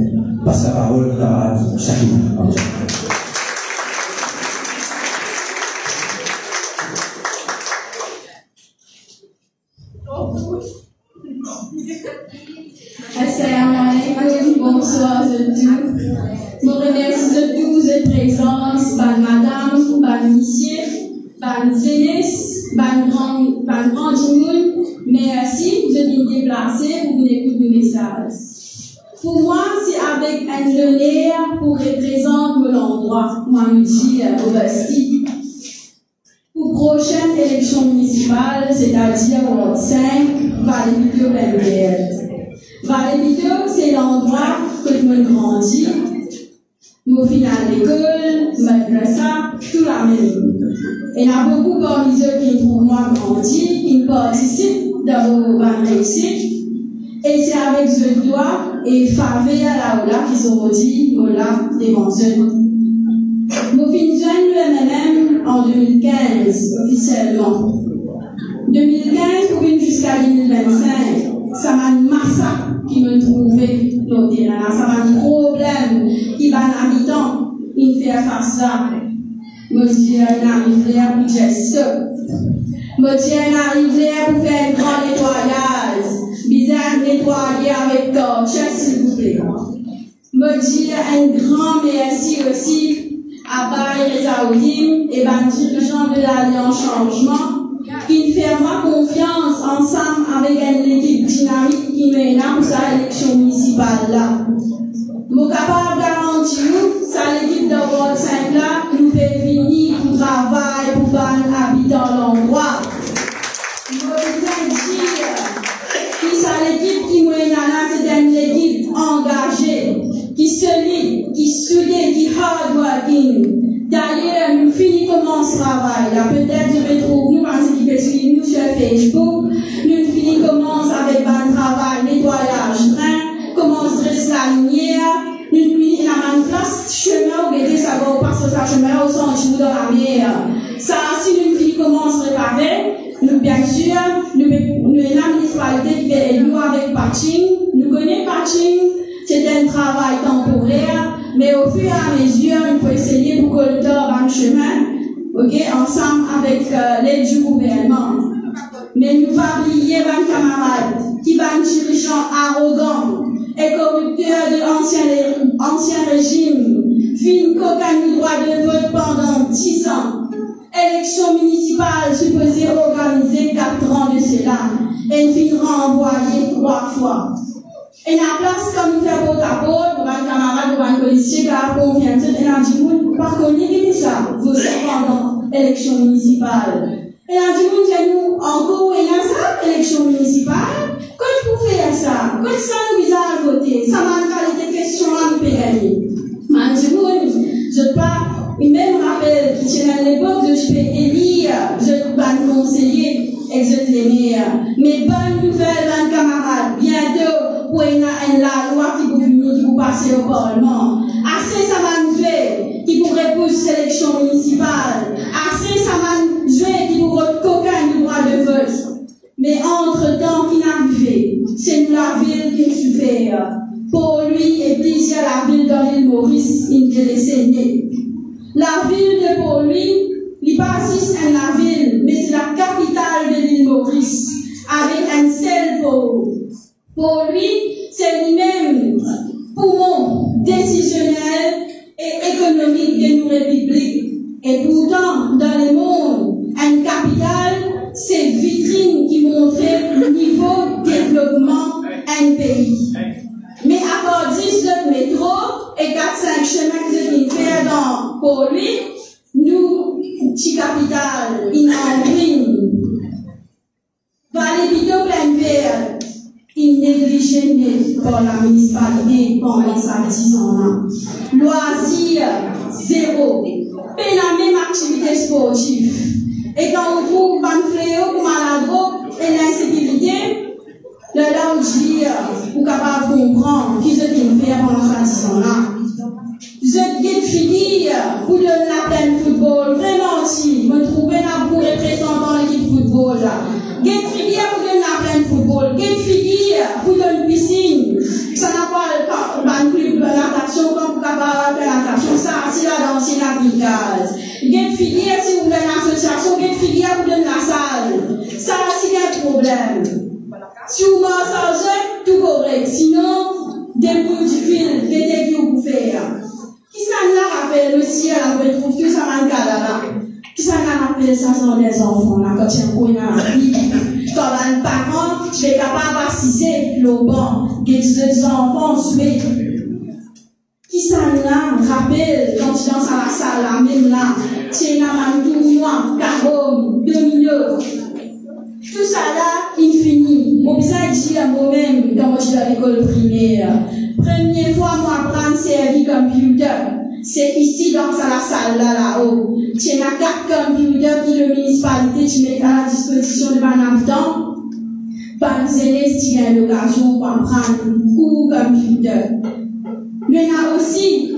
Passe la parole à chacun. Assalamu alaikum, bonsoir à tous. présence, ban madame, ban monsieur, ban jeunesse, ban grand monde. Merci, vous êtes déplacés pour venir écouter nos messages. Pour moi, c'est avec un honneur pour représenter l'endroit, moi, je dis, au Bastille. Pour prochaine élection municipale, c'est-à-dire au 5, Vallée-Bito-Benguet. Vallée-Bito, c'est l'endroit que je me grandis. Mon final d'école, madrasa, tout la même. Et il y a beaucoup parmi eux qui trouvent moi grandi, qui participent dans vos bonnes réussites. Et c'est avec ce doigt et favé à la oula qui sont dit, voilà, devant eux. Mon fin jeune le MMM en 2015, officiellement. 2015 pour jusqu'à 2025, ça m'a un massacre qui me trouvait dans le terrain. Ça m'a un problème qui va un habitant, il fait face à. Je dis, il arrive là pour geste. Je dis, il arrive là pour faire un grand nettoyage. Bizarre nettoyer avec torche, s'il vous plaît. Je dis, un grand merci aussi à Baye Rezaoudim et les dirigeants de l'Alliance Changement qui fait ma confiance ensemble avec une équipe dynamique qui mène pour sa élection municipale là. Je suis capable de garantir que l'équipe de Ward 5 là nous fait venir pour travailler pour les habitants de l'endroit. Je veux dire que l'équipe qui mène là, c'est une équipe engagée, qui solide, qui soudée, qui hardworking. D'ailleurs, nous finissons ce travail là. Peut-être je vais trouver nous parce qu'ils peuvent suivre nous sur Facebook. Nous finissons avec un travail nettoyage train, commence dresser la lumière. Nous finissons une place chemin où aider ça va passer sa chemin au centre dans la mer. Ça, si nous finissons à réparer, nous bien sûr, nous la municipalité qui fait nous avec patching. Nous connaissons patching, c'est un travail temporaire. Mais au fur et à mesure, il faut essayer pour que le temps va un chemin, ensemble avec l'aide du gouvernement. Mais nous ne pas oublier les camarades qui sont dirigeants arrogants et corrupteurs de l'ancien régime, fin qu'aucun droit de vote pendant 10 ans. Élection municipale supposée organisée 4 ans de cela et fin renvoyée 3 fois. Et la place, comme nous faisons porte-à-porte, pour un camarade, pour un policier, qui a confiance, et la dit, par contre, il ça, vous pendant l'élection municipale. Et la dit, nous, encore, et là, ça, élection municipale, quand vous faites ça, quand ça nous vise à voter, ça m'a une qualité de question à nous gagner. Mais je pas, il même rappelle qu'il tient à l'époque, je peux élire, je peux pas conseiller, et je l'aimer. Mais bonne nouvelle, bonne camarade, bientôt, pour une la loi qui peut venir, qui peut passer au Parlement. Assez ça m'a joué, qui pourrait pousser l'élection municipale. Assez ça m'a joué, qui pourrait qu'aucun droit de vote. Mais entre-temps, qui n'a fait, c'est la ville qui nous fait. Pour lui, et plaisir la ville de l'île Maurice, il est laissé. La ville de pour lui, il passe à la ville, mais c'est la capitale de l'île Maurice, avec un seul pôle. Pour lui, c'est lui-même poumon décisionnel et économique de nos républiques. Et pourtant, dans le monde, une capitale, c'est vitrine qui montrait le niveau de développement d'un pays. Mais à part 10 autres métros et 4-5 chemins que nous faisons pour lui, nous, petit capital, il en brille. Vallée-Bito-Benguet, il négligé par la municipalité pendant sa 10 ans là. Loisirs, zéro. Peine la même activité sportive. Et quand on trouve un fléau comme la drogue et l'insécurité, le là où dire, pour capable de comprendre qui ce qu'il fait pendant sa 10 ans là. Je vais finir pour donner la peine football, vraiment si, me trouver là pour représentant l'équipe football là. Get figure pour donner la peine football, get figure pour donner piscine. Ça n'a pas un club de natation comme pour capable faire natation, ça c'est la danse et la brigade. Get figure si vous voulez une association, get figure pour donner la salle. Ça c'est un problème. Si vous mangez tout correct, sinon, des bouts du fil, des dégueux pour faire. Qui ça nous rappelle le ciel retrouve tout ça dans le cas là. Qui ça qu'on appelle ça, sont des enfants, là, quand tu es dans la vie. Comme un parent, tu es capable d'assister le banc, des enfants, souhait. Qui ça là, rappelle, quand tu danses à la salle, là, même là, tu es dans un tournoi, carreau, 2 millions. Tout ça là, infini. Mon bizarre dit à moi-même, quand je suis à l'école primaire, première fois, moi, apprendre à servir computer. C'est ici, dans la salle là-haut. Tu as 4 computers qui, le municipalité, tu mets à la disposition de mon habitant. Par exemple, tu as l'occasion pour apprendre cours computer. Il y a aussi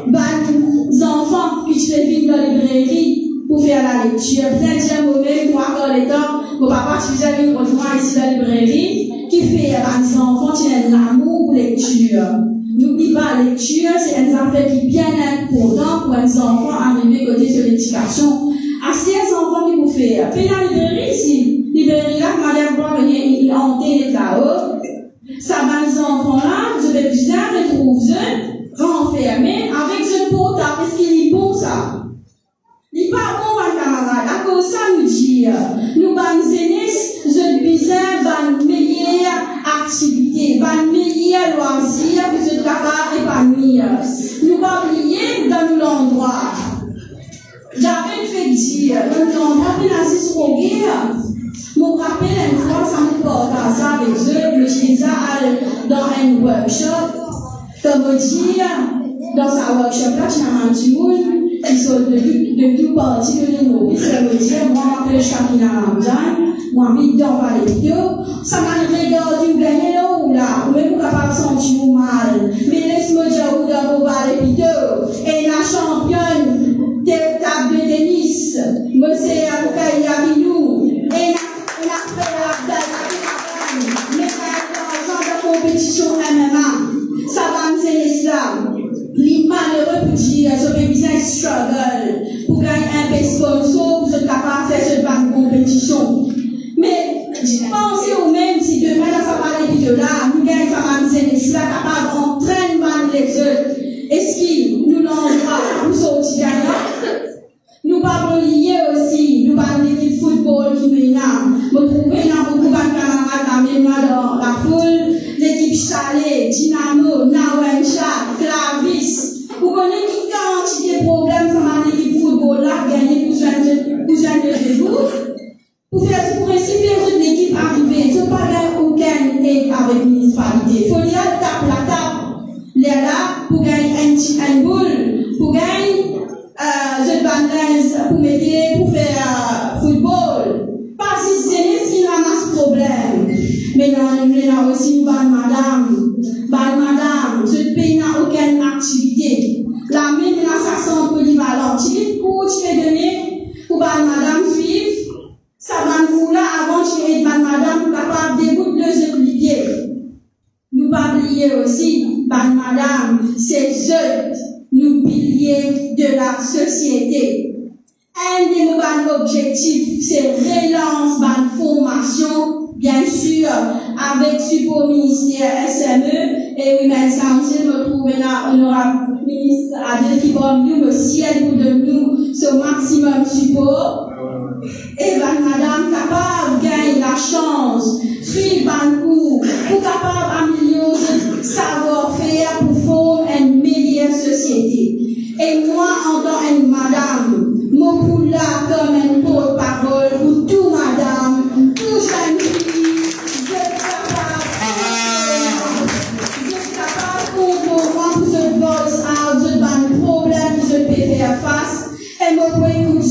des enfants qui viennent dans les librairies pour faire la lecture. Peut-être que moi-même, moi, encore les temps, mon papa, tu faisais une autre fois ici dans la librairie, qui fait des enfants qui ont l'amour pour la lecture. N'oublie pas, la lecture, c'est un affaire qui est bien important pour les enfants arriver côté sur l'éducation. Assez les enfants qui vous font. Faites la librairie ici. Librairie là, madame, voir venir hanter là-haut. Ça va les enfants là, vous avez bien retrouver, renfermés avec ce portable. Est-ce qu'il est bon ça? Il n'est pas bon, ma camarade. À cause ça, nous dit, nous, les aînés, vous avez besoin d'une meilleure activité, d'un meilleur loisir, vous êtes capables d'épanouir. Nous pas oublier dans l'endroit. J'avais fait dire, dans l'endroit, puis la Cisroguer, je me rappelle une fois, ça me porte à ça avec eux, je suis dans un workshop, comme dire, dans sa workshop là, tu as un petit monde, qui sont de tout parti de nous. Ça veut dire, moi, je m'appelle Shakina Ramjan, moi, je suis dans la vidéo, ça m'a regardé, vous gagnez là ou là, ou même vous capable de sentir mal. Mais laisse-moi dire, vous dans vos vidéo, et la championne de table de tennis, monsieur Aboukaï Abinou, et la fait la bataille, mais dans de compétition MMA, ça va me faire l'islam. Les malheureux pour dire, ils ont besoin de struggle pour gagner un peu sponsor, pour être capable de faire cette compétition. Mais, pensez au même si demain, dans sa parole de là, nous gagnons sa mamzelle, et cela capable d'entraîner les autres. Est-ce qu'il nous l'envoie, nous sortir gagnants? Nous pas liés aussi, nous pas l'équipe football qui nous là. Nous trouvons beaucoup de camarades dans la foule, l'équipe Chalet, Dynamo, Nawencha, Clavis. Vous connaissez qui quantité de problèmes dans l'équipe football là, gagner pour de vous. Pour faire ce principe, l'équipe arrivée, il ne faut pas gagner aucune aide avec la municipalité. Il faut dire tape la table. Les là, pour gagner un boule, pour gagner pour mettre, pour faire football. Pas si c'est qui ramasse problème. Mais il y a aussi une bonne madame. Bonne madame, ce pays n'a aucune activité. La même là, ça sent polyvalent. Tu dis pour tu veux donner pour bonne madame suivre. Ça va nous là avant tu es bonne madame capable d'écouter deux écoliers. Nous pas oublier aussi, bonne madame, c'est eux. Nous piliers de la société. Un de nos objectifs, c'est relance de formation, bien sûr, avec support ministère SME et Women's Council. Nous trouvons là, honorable ministre Adel qui va nous le ciel pour de nous ce maximum support. Et madame capable de gagner la chance, suivre un cours, pour capable d'améliorer savoir-faire pour former une meilleure société. Et moi, en tant que madame, mon coup là comme un porte-parole pour tout madame, tout jeune fille, je suis capable pour moi, pour ce voice out, je vais problème que je peux faire face, et mon point écoute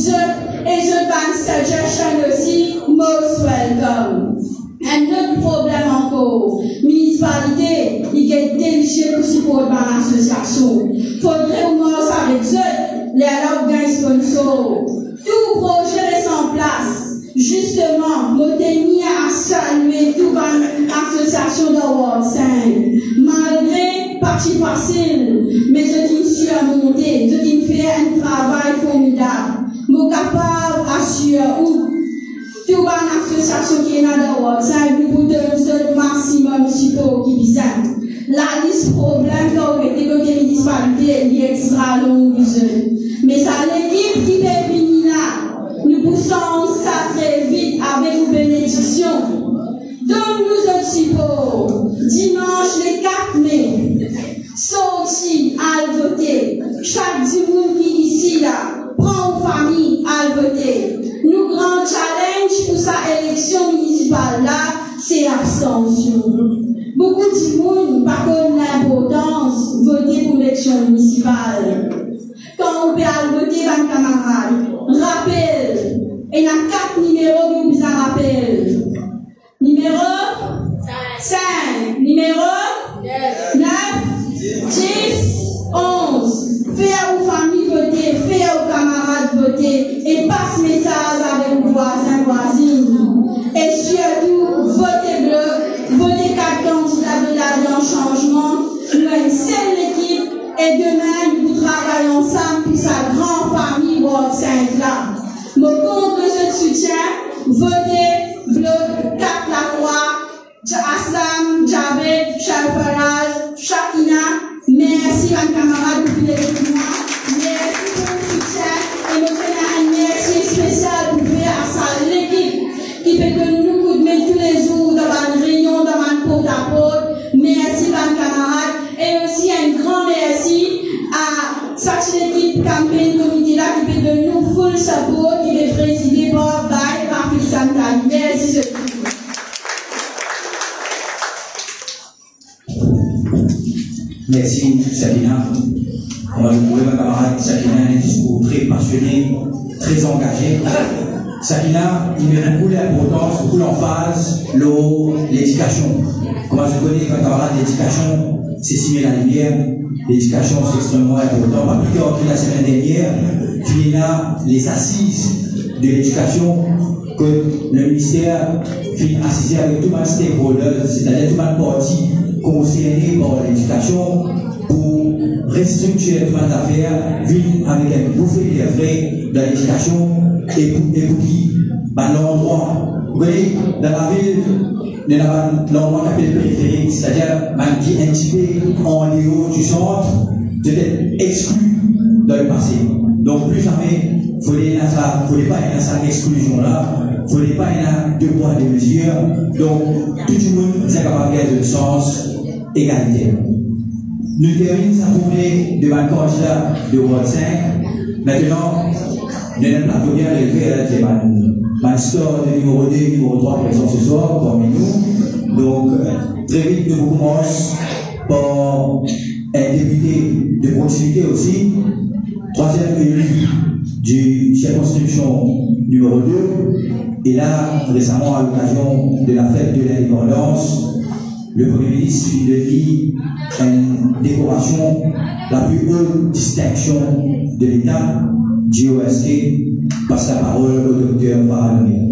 et je vais suggestion aussi, most welcome. Un autre problème encore, municipalité, il est déliché pour support par l'association. Faudrait au moins avec eux, les alors gagnent sponsor. Tout projet reste en place. Justement, Monténier a salué toute l'association de World 5. Malgré partie facile, mais je dis surmonter, je dis faire un travail formidable. Mon capable assure où toute l'association qui est là dans World 5, nous vous donnons le maximum support qui vise. La liste problème quand on était comme une disparité est extra longue. Mais ça l'équipe qui est venue là, nous poussons ça très vite avec une bénédiction. Donne-nous un support. Dimanche le 4 mai, sorti à voter. Chaque dimanche qui ici là, prend une famille à voter. Nous grand challenge pour sa élection municipale là, c'est abstention. Beaucoup de monde par contre l'importance de voter pour l'élection municipale. Quand on peut voter dans camarade, rappel, il y a 4 numéros que vous en rappelez. Numéro 5, numéro 9, 10, 11. Fais à vos familles voter, fais à vos camarades voter et passe message avec vos voisins, voisines. Et surtout, votez bloc, votez 4 candidats de l'Alliance Changement. Nous avons une seule équipe et demain nous travaillons ensemble pour sa grande famille Ward 5 là. Mon compte de ce soutien, votez bloc 4 la Croix, Aslam, Javed, Charles Shakina. Merci à mes camarades pour l'équipement. Merci pour le soutien. Et nous tenons un merci spécial pour faire à ça l'équipe qui fait que nous coup de main tous les jours dans ma réunion, dans ma porte à porte. Merci à mes camarades. Et aussi un grand merci à cette équipe campagne comité là qui fait de nous full support, qui est présidé par Baye, par Fixan. Merci. Merci, Sakina. On va trouver ma camarade Sakina, un discours très passionné, très engagé. Sakina, il met beaucoup d'importance, beaucoup d'emphase, l'éducation. Comment je connais ma camarade, l'éducation, c'est simer la lumière. L'éducation, c'est extrêmement important. Pas plus tard que la semaine dernière, Filina, les assises de l'éducation, que le ministère finit assisé avec tout le monde stakeholders, c'est-à-dire tout le monde parti concerné par l'éducation pour restructurer toute l'affaire, vivre avec un bouffée des frais de l'éducation et pour qui, l'endroit, vous voyez, dans la ville, l'endroit qui appelle périphérique, c'est-à-dire qui est un petit peu en haut du centre, peut-être exclu dans le passé. Donc plus jamais, il ne faudrait pas y avoir cette exclusion-là, il ne faudrait pas y avoir deux poids, deux mesures. Donc tout le monde est capable de un sens égalitaire. Nous terminons sa tournée de ma candidat de Ward 5. Maintenant, nous avons la première élevée, c'est ma store de numéro 2, numéro 3 présent ce soir parmi nous. Donc, très vite, nous commençons par un député de continuité aussi, troisième élu du circonscription numéro 2. Et là, récemment, à l'occasion de la fête de l'indépendance, le Premier ministre lui donne une décoration, la plus haute distinction de l'État, DOST, passe la parole au docteur Farahani.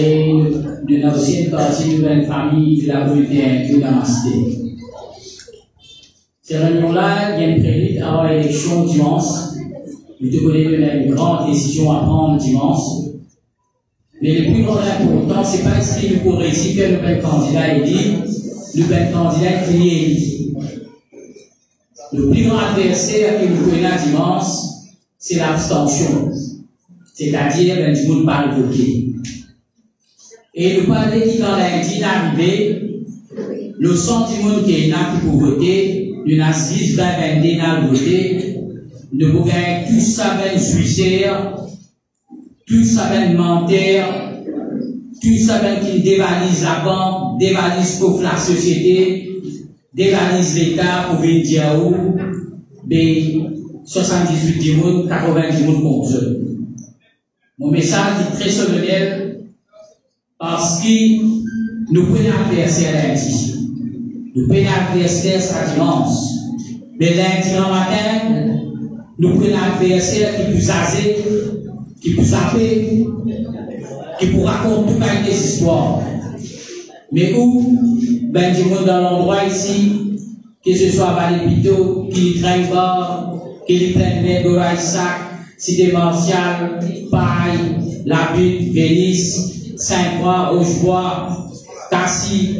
Et de l'ancienne partie de la famille de la communauté inclue dans la cité. Ces réunions-là, il y a une prélude avant l'élection dimanche. Vous te connaissez une grande décision à prendre dimanche. Mais le plus grand important, ce n'est pas ce qu'il nous faut réussir que le nouvel candidat est dit, le nouvel candidat qui est dit. Le plus grand adversaire que nous connaissons dimanche, c'est l'abstention. C'est-à-dire, du monde pas voter. Et nous parlons qui dans lundi d'arrivée, le sentiment qui est là qui peut voter, il y a 6, 20, 22 à voter, nous pouvons gagner tout ça ben suicidaire, tout ça ben menteur, tout ça ben qui dévalise la banque, dévalise pour la société, dévalise l'État pour venir dire où, ben 78 dimoun, 90 dimoun contre eux. Mon message est très solennel, parce que nous pouvons adversaire lundi. Nous pouvons adversaire dimanche. Mais lundi en matin, nous prenons un adversaire qui peut zazer, qui peut zapper, qui peut raconter toutes les histoires. Mais où, ben, du monde dans l'endroit ici, que ce soit à l'hôpital, qui traîne bas, qui prenne de Isaac, Cité Martial, Paille, La Butte, Vénice, Saint-Croix, Augevois, Cassis,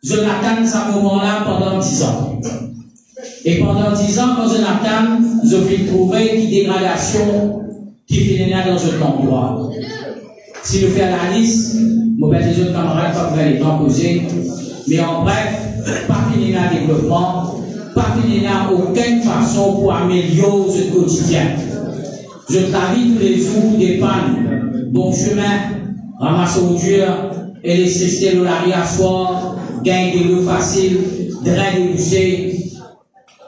Jonathan, à ce moment-là, pendant 10 ans. Et pendant 10 ans, quand Jonathan, je vais trouver une dégradation qui finit dans cet endroit. Si nous faisons la liste, mon père des autres camarades, pas pour les temps posés, mais en bref, pas finir le développement, pas finir aucune façon pour améliorer ce quotidien. Je t'invite tous les jours des pannes, bon chemin, ramasse au dur, électricité de la soir, gain de l'eau facile, drain de boucher.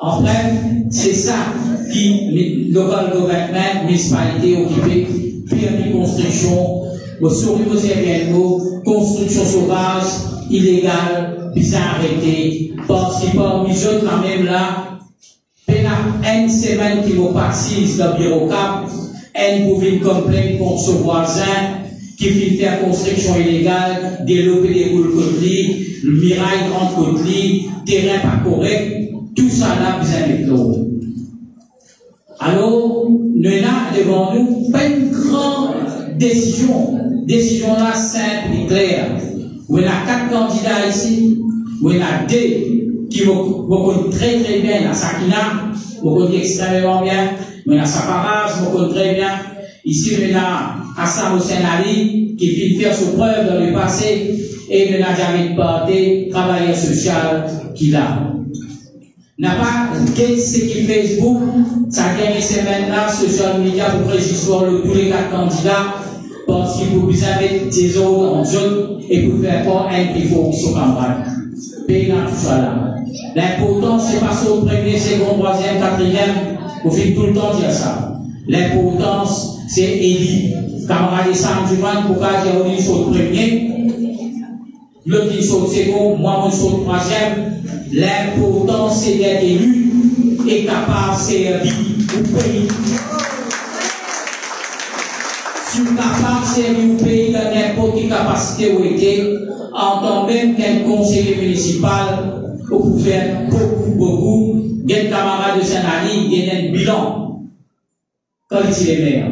En bref, c'est ça qui, local government, municipalité occupée, permis construction, au souris au construction sauvage, illégale, bizarre arrêtée, parce qu'il pas mis quand même là, une semaine qui vous passe dans le bureau cap, elle pouvait complaindre contre ce voisin qui fait faire construction illégale, développer des roules côtelés, le mirail grand côtelé, terrain pas correct, tout ça là, besoin de l'eau. Alors, nous avons devant nous pas une grande décision. Décision là simple et claire. Où il y a 4 candidats ici, où il y en a 2 qui vous connaissent très très bien, la Sakina, vous connaissez extrêmement bien, mais la Safaraz, vous connaissez très bien. Ici, il y a Hassan Hossein Ali, qui vient faire ses preuves dans le passé, et il y a Jamil Partey, travailleur social, qui l'a. N'a pas ce qui Facebook, ça gagne ces semaines-là, social media pour enregistrer tous les 4 candidats, parce qu'il faut bien mettre des autres en zone et pour faire quoi un qu'il faut qu'ils soient camarades. Pays dans tout ça là. L'important, c'est passer au premier, second, troisième, quatrième, vous faites tout le temps dire ça. L'importance, c'est élire. Camarades Sam du monde, pour qu'à dire, on soit au premier, l'autre qui soit au second, moi, on soit au troisième. L'important, c'est d'être élu et capable de servir au pays. Si vous êtes capable de servir au pays dans n'importe quelle capacité où était, en tant même qu'un conseiller municipal, vous pouvez faire beaucoup. Il y a des camarades de Saint-Denis, il y a un bilan. Quand il est maire,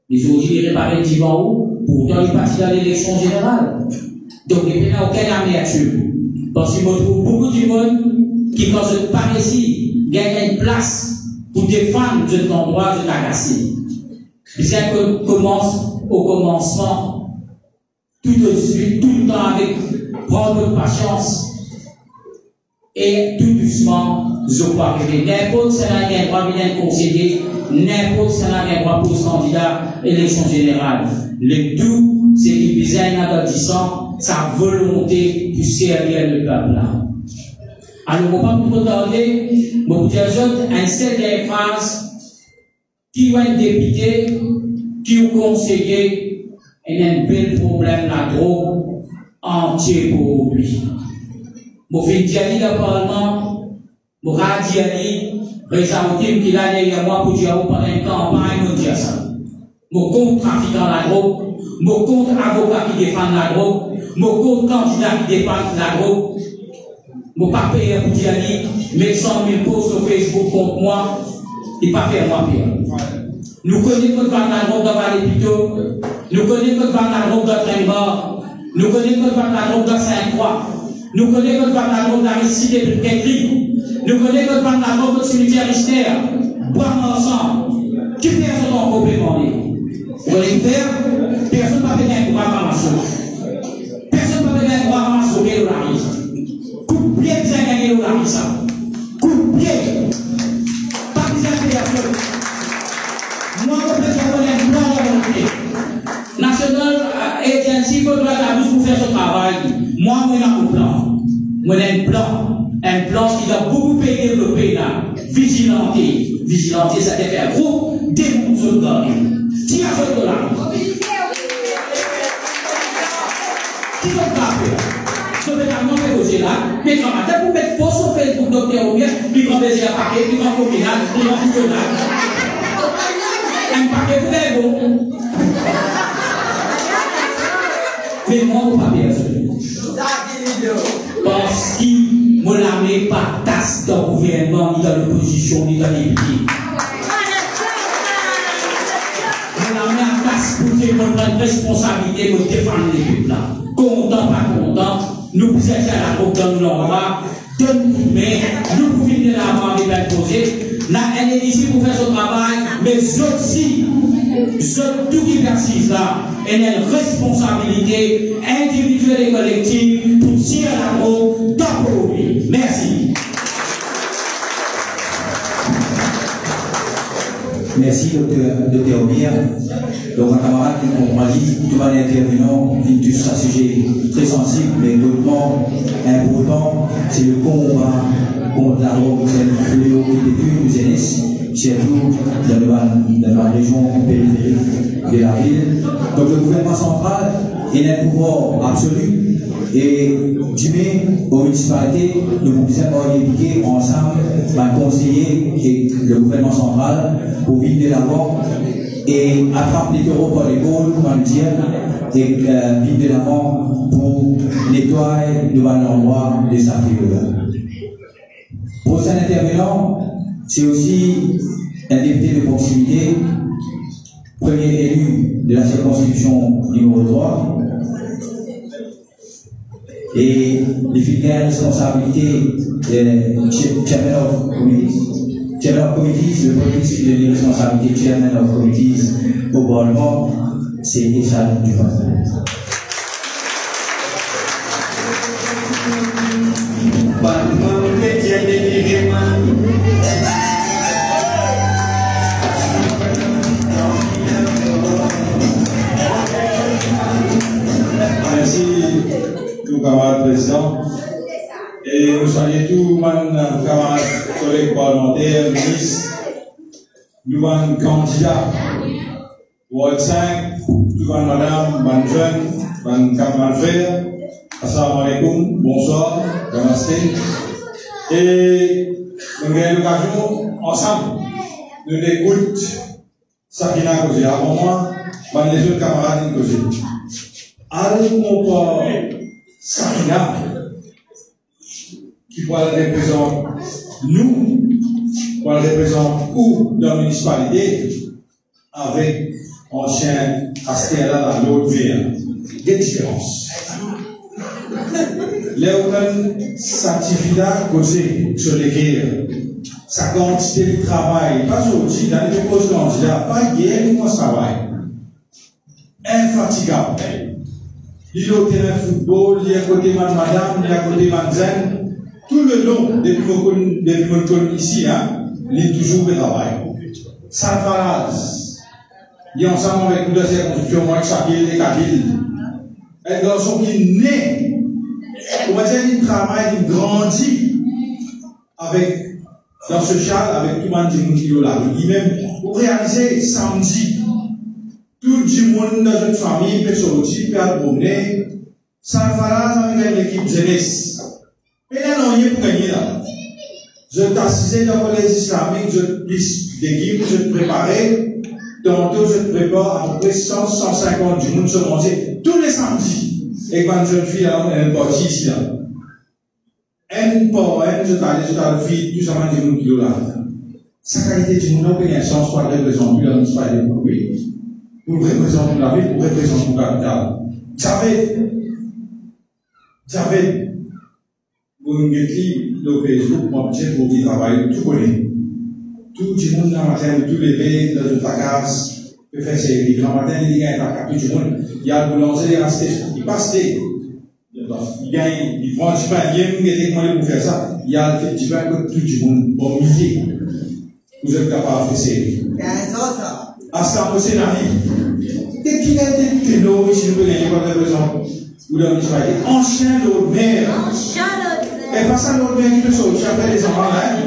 les autres, ils réparent divan où, pourtant, ils partent dans l'élection générale. Donc, il n'y a aucune amertume. Parce qu'il me trouve beaucoup de monde qui, quand je pars ici, gagne une place pour défendre cet endroit de l'agacer. C'est que commence au commencement, tout de suite, tout le temps avec prendre patience et tout doucement, je crois que n'importe qui a un droit de conseiller, n'importe qui a un droit pour ce candidat élection générale. Le tout, c'est qu'il besoin d'adoucissant sa volonté de servir le peuple. Alors, on ne va pas vous retarder, mais vous dire une seule phrase qui va être député, qui va conseiller, et un bel problème la drogue entier pour lui. Vous faites dire le Parlement, vous radiez, résultat qu'il a derrière moi pour dire pendant une campagne, vous dire ça. Mon compte trafiquant la drogue, mon compte avocat qui défend la drogue, mon compte candidat qui défend la drogue, mon pas payé pour dire, mettre 100 000 posts sur Facebook contre moi, il pas faire moi pire. Nous connaissons que la drogue dans Valépito, nous connaissons que la drogue dans Trimbar, nous connaissons que la drogue dans Saint-Croix, nous connaissons que la drogue dans la cité de Kétri, nous connaissons que la drogue dans le cimetière Richter, boire ensemble, qui fait ce qu'on complément. Vous voulez faire, personne ne va venir pour ramasser. Personne ne va venir pour ramasser le large. Coupe pied, vous avez gagné le large. Coupe pied. Pas besoin de personne. Moi, je peux dire un plan de volonté. National Agency for Drug Abuse pour faire ce travail. Moi, j'ai un plan. Moi, j'ai un plan. Un plan qui a beaucoup pays développé là. Vigilanté. Vigilanté, ça fait un gros démontre de garder. Qui a fait de là? Qui va faire? Ce médicament fait poser là, mais quand matin, pour mettre faux sur Facebook, docteur ou bien, puis quand baiser à paquet, puis quand combinal, puis quand bouillonnal. Un paquet très bon. Mais moi, vous pas perdu. Parce qu'il ne l'a mis pas tasse dans le gouvernement, ni dans l'opposition, ni dans les pays. On a mis en place pour prendre responsabilité de défendre les peuples. Content, pas content, nous pouvons chercher à la coupe dans l'endroit, donne-nous, mais nous pouvons venir là-bas avec la posée. Elle est ici pour faire son travail, mais aussi, tout qui persiste là, elle a une responsabilité individuelle et collective pour tirer la roue dans le pays. Merci. Merci, docteur Omir. Donc, un camarade qui comprend dit, tout va intervenant, dit sur un sujet très sensible, mais d'autant important, c'est le combat contre la drogue, c'est le fléau qui vécu nous jeunesse, surtout dans la région périphérique de la ville. Donc, le gouvernement central est un pouvoir absolu. Et du aux municipalités, nous pouvons impliquer ensemble, conseiller et le gouvernement central pour vivre de l'avant et attraper les taureaux par les gaules, pour le dire, et vivre de l'avant pour nettoyer devant l'endroit des affaires. Prochain intervenant, c'est aussi un député de proximité, premier élu de la circonscription numéro 3. Et les filières responsabilités Chairman of Committees, le police de les responsabilités Chairman of Committees au Parlement, c'est Échal Dupin. Merci. Camarade président, et nous saluons tous les camarades, collègues parlementaires, ministres, nous avons candidats, Ward 5, nous avons madame, bonne jeune, bonne camarade frère, assalamu alaikum, bonsoir, namaste, et nous avons l'occasion, ensemble, de l'écoute, Sakina Kozé, avant moi, les autres camarades Kozé. Allons Sakina, qui représente nous, qui représente où dans la municipalité, avec ancien Astéala dans l'autre ville. Il y a des différences. Les organes s'activent causées sur les guerres. Sa quantité de travail, pas aujourd'hui, dans les postes candidats, pas hier, ni mon travail. Infatigable. Il est au terrain de football, il est à côté de madame, il est à côté de madame. Tout le long, depuis que nous sommes ici, il est toujours au travail. Salvaraz, il est ensemble avec nous dans ces constructions, moi, Chakil et Kadil. Un garçon qui naît, on va dire, il travaille, il grandit avec, dans ce châle, avec tout le monde qui est là. Il même, pour réaliser samedi, tout le monde dans une famille peut sortir, peut promener. Ça fera avec l'équipe jeunesse. Mais là, non, il y a pour gagner là. Je t'assisais dans le collège islamique, je te pisse d'équipe, je te préparais. Tantôt, je te prépare à peu près 100, 150 du monde se manger tous les samedis. Et quand une jeune fille, elle est partie ici là. Elle, pour elle, je t'allais vite, tout ça, du monde qui est là. Sa qualité du monde, il y a un sens pour représenter la municipalité pour lui. Pour représenter la ville, pour représenter la capitale. J'avais, pour une guettille, le Facebook, mon petit, pour qui travaille, tout connaît. Tout le monde dans la matin, tout levé, dans ta case, peut faire ses livres. Dans la matin, il gagne ta carte, tout le monde. Il y a le boulanger, il passe, il gagne, il prend du pain, il y a une guettille pour faire ça. Il y a le petit pain que tout le monde, bon millier. Vous êtes capable de faire ça. À ce temps, c'est la vie. Dès qu'il a été ténor, ici, nous pouvons gagner par exemple, ou dans le travail. Ancien l'autre mère. Et pas ça l'autre mère qui peut sortir après les enfants là.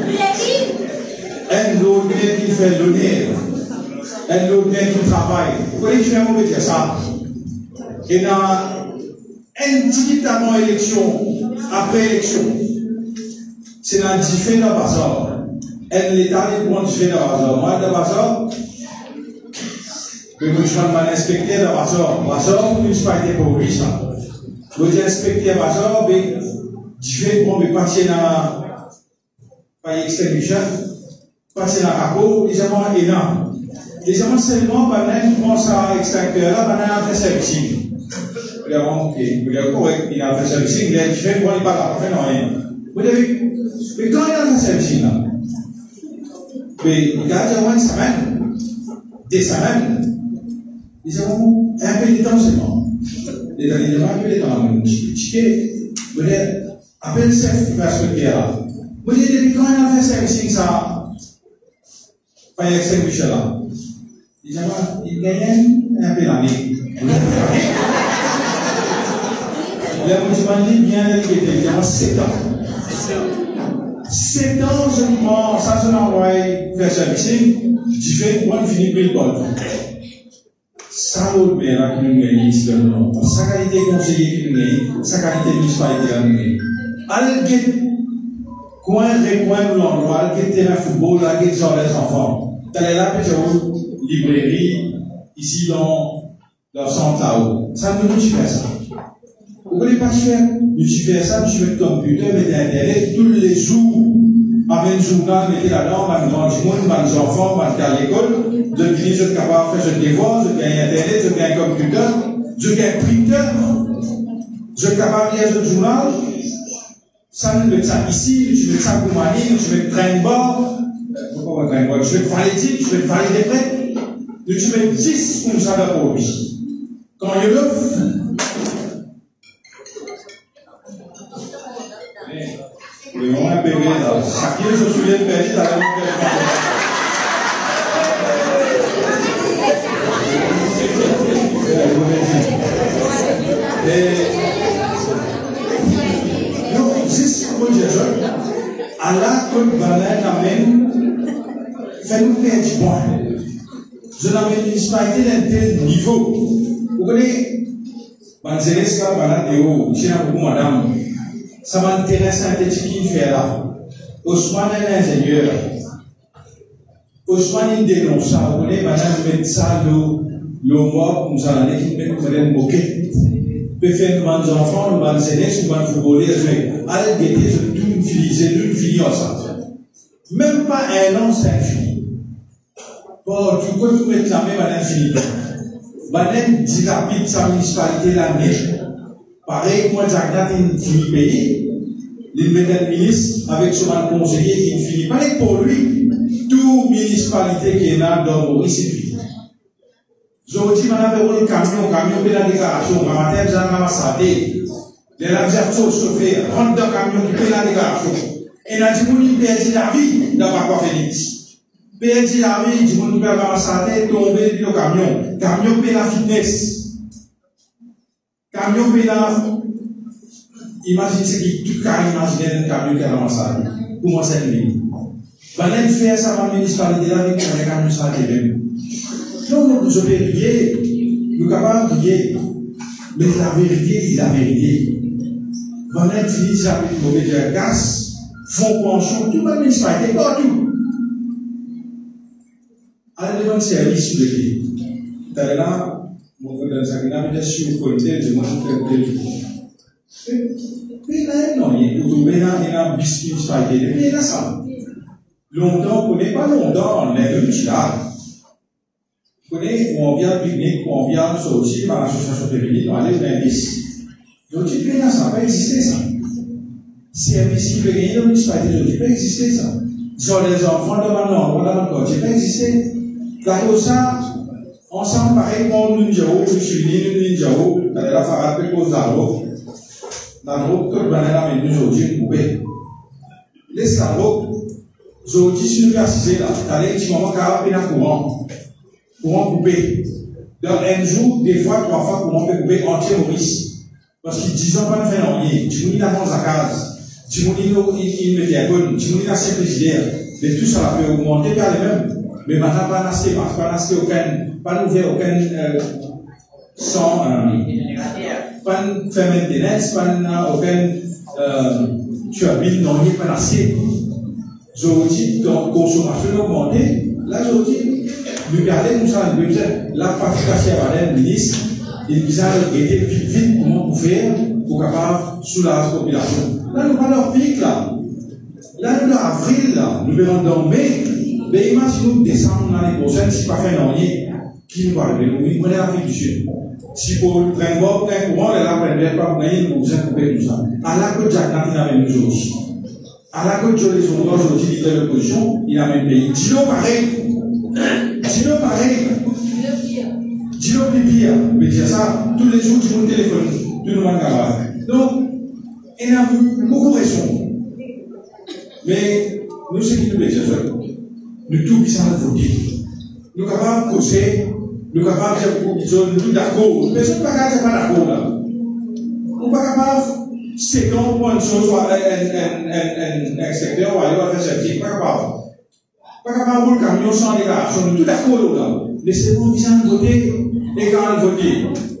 Un l'autre mère qui fait l'honneur. Un l'autre mère qui travaille. Pourquoi il fait un mauvais dire ça? Et dans Individuellement élection, après élection, c'est dans différents bazar. Et l'État est pour différents bazar. Moi, dans bazar, je suis un inspecteur dans bazar. Bazar, je ne suis pas été pour lui, ça. Je suis inspecteur bazar, mais différents, mais passer dans la extinction, passer dans la capot, les gens sont énormes. Les gens seulement, pendant qu'ils pensent à l'extincteur, là, pendant un service. Vous avez correct, il a fait service, il a fait pour il pas là, fait rien. Vous avez, mais quand il a fait service là, mais il a déjà une semaine, des semaines, ils ont un peu de temps seulement. Les derniers mois, un peu de temps, vous avez à peine 7 personnes qui sont là. Vous avez depuis quand il a fait service ça, pas avec Saint-Michel là. Il gagne un peu l'année. Le musulman dit bien qu'il était il y a 7 ans. 7 ans, je prends, ça se l'envoie faire service, je fais moi fini le bol. Ça l'autre bien là qui nous gagne ici le nom. Sa qualité conseiller qui nous gagne, sa qualité municipalité qui nous gagne. Al-Git, coin de coin de l'endroit, Al-Git terrain football, Al-Git sur les enfants. T'allais là, puis j'ai librairie, ici dans le centre là-haut. Ça nous dit faire ça. Vous ne pouvez pas faire, je fais ça, je mets le computer, mettez Internet, tous les jours, avec un journal, mettez là-dedans, avec grand monde, avec les enfants, avec à l'école, je finis, je suis capable de faire, je devoir, je gagne Internet, je gagne computer, je gagne printer, je suis capable de lire le journal, ça, je mets ça ici, je mets ça pour ma ligne, je mets le train-bord, pourquoi pas train-bord, je mets le valétique, je mets le valet des prêts, je mets 10 comme ça là pour lui. Quand il l'offre, et on a bébé là. Chacun se souvient de Pérez dans la même donc, juste pour dire, Allah, comme Valère, amène, fait nous perdre du point. Je l'amène une municipalité d'un tel niveau. Vous connaissez, Manzereska, Valère, et où, j'ai un beaucoup madame. Ça m'intéresse synthétique qui fait là. Ousmane est ingénieur. Ousmane il dénonce ça. Vous connaissez, madame, met ça, le mois, nous allons aller, qui met une moquette. Peut faire nous, les enfants, nous, les sénèches, nous, les footballeurs, allez guetter, je tout utiliser, nous, fini ensemble. Même pas un an, c'est infini. Bon, du coup, tout mettre la même à l'infini. Madame dit rapide, sa municipalité, la neige. Pareil, moi, Jagdat, il finit pays. Il met un ministre avec son conseiller qui ne finit pas. Et pour lui, toute municipalité qui est là dans Maurice, c'est fini. Je vous dis, madame, le camion, fait la déclaration. Ma matin, j'ai un amassé. Les laveurs chauffés, 32 camions qui fait la déclaration. Et là, du coup, il perd la vie d'avoir quoi faire ici. Perd la vie, du coup, il perd la santé, tomber depuis le camion. Camion paye la fitness. Camion paye la. Imaginez ce qui tout cas imaginer un camion qui a l'ambassade. Pour moi, c'est lui. Pendant faire ça, ma municipalité là, avec un camion ça même. Donc, je vais rier, nous capables de rier. Mais la vérité est la vérité. Pendant que finit ça avec le mauvais gaz, font penchant, tout ma municipalité, partout. Allez devant le service sur le pays. T'as là, mon frère dans sa gueule, mais sur le côté de mon frère de mais là, non, il y a un biscuit, mais là, ça. Longtemps, on ne connaît pas longtemps, on est venu là. On connaît, on vient pique-nique, on vient sortir par l'association féminine, on allait dans 10. Donc, tu peux là, ça n'a pas existé, ça. Service qui peut gagner dans le municipalité, ça n'a pas existé, ça. Sur les enfants de maintenant, on a encore, ça n'a pas existé. Car ça, ensemble, pareil, on nous dit, nous sommes la farade peut cause d'arbre. La route que nous avons aujourd'hui, nous pouvons. L'esclavage, aujourd'hui, si nous assistons là, tu as un petit moment qui a un courant. Courant coupé. Dans un jour, des fois, 3 fois, courant peut couper entier Maurice. Parce qu'il 10 ans, pas de faire rien. Tu me dis la case. Tu me dis il met des bonnes. Tu me dis la frigidaire. Mais tout ça peut augmenter par les mêmes. Mais maintenant, pas n'acheter aucun, pas n'ouvrir aucun, sans, pas faire maintenance, pas aucun turbine, non, il n'y a pas assez. Aujourd'hui, donc, consommation augmentée, là, aujourd'hui, nous gardons comme ça, nous besoin, la partie à la ministre, il besoin de aider plus vite comment vous faire pour capable soulager la population. Là, nous parlons de pic, là. Là, nous, en avril, là, nous verrons dans mai, mais imaginez décembre l'année prochaine, si pas fait un qui nous va arriver, nous, on est l'Afrique du Sud. Si pour prendre un courant, elle a pris pas pour gagner, nous besoin de couper tout ça. À la côte Jacques, il a même nous aujourd'hui. À la côte Jolie, aujourd'hui, il est de l'opposition, il a même pays. Dis-le pareil. Dis-le pareil. Dis-le plus pire. Mais dire ça, tous les jours, tu mon téléphone, tu nous manques à. Donc, il y a beaucoup de raisons. Mais, nous, ce qui nous plaît, nous tous puissons voter. Nous sommes capables de causer, nous sommes capables de dire, nous sommes d'accord. Mais ce n'est pas d'accord là. Nous ne sommes pas capables, c'est donc pour une chose, un secteur ou ailleurs, faire cette pas capable. Pas capable pour le camion sans déclaration, nous sommes tout d'accord là. Laissez-nous bien voter, et quand on vote,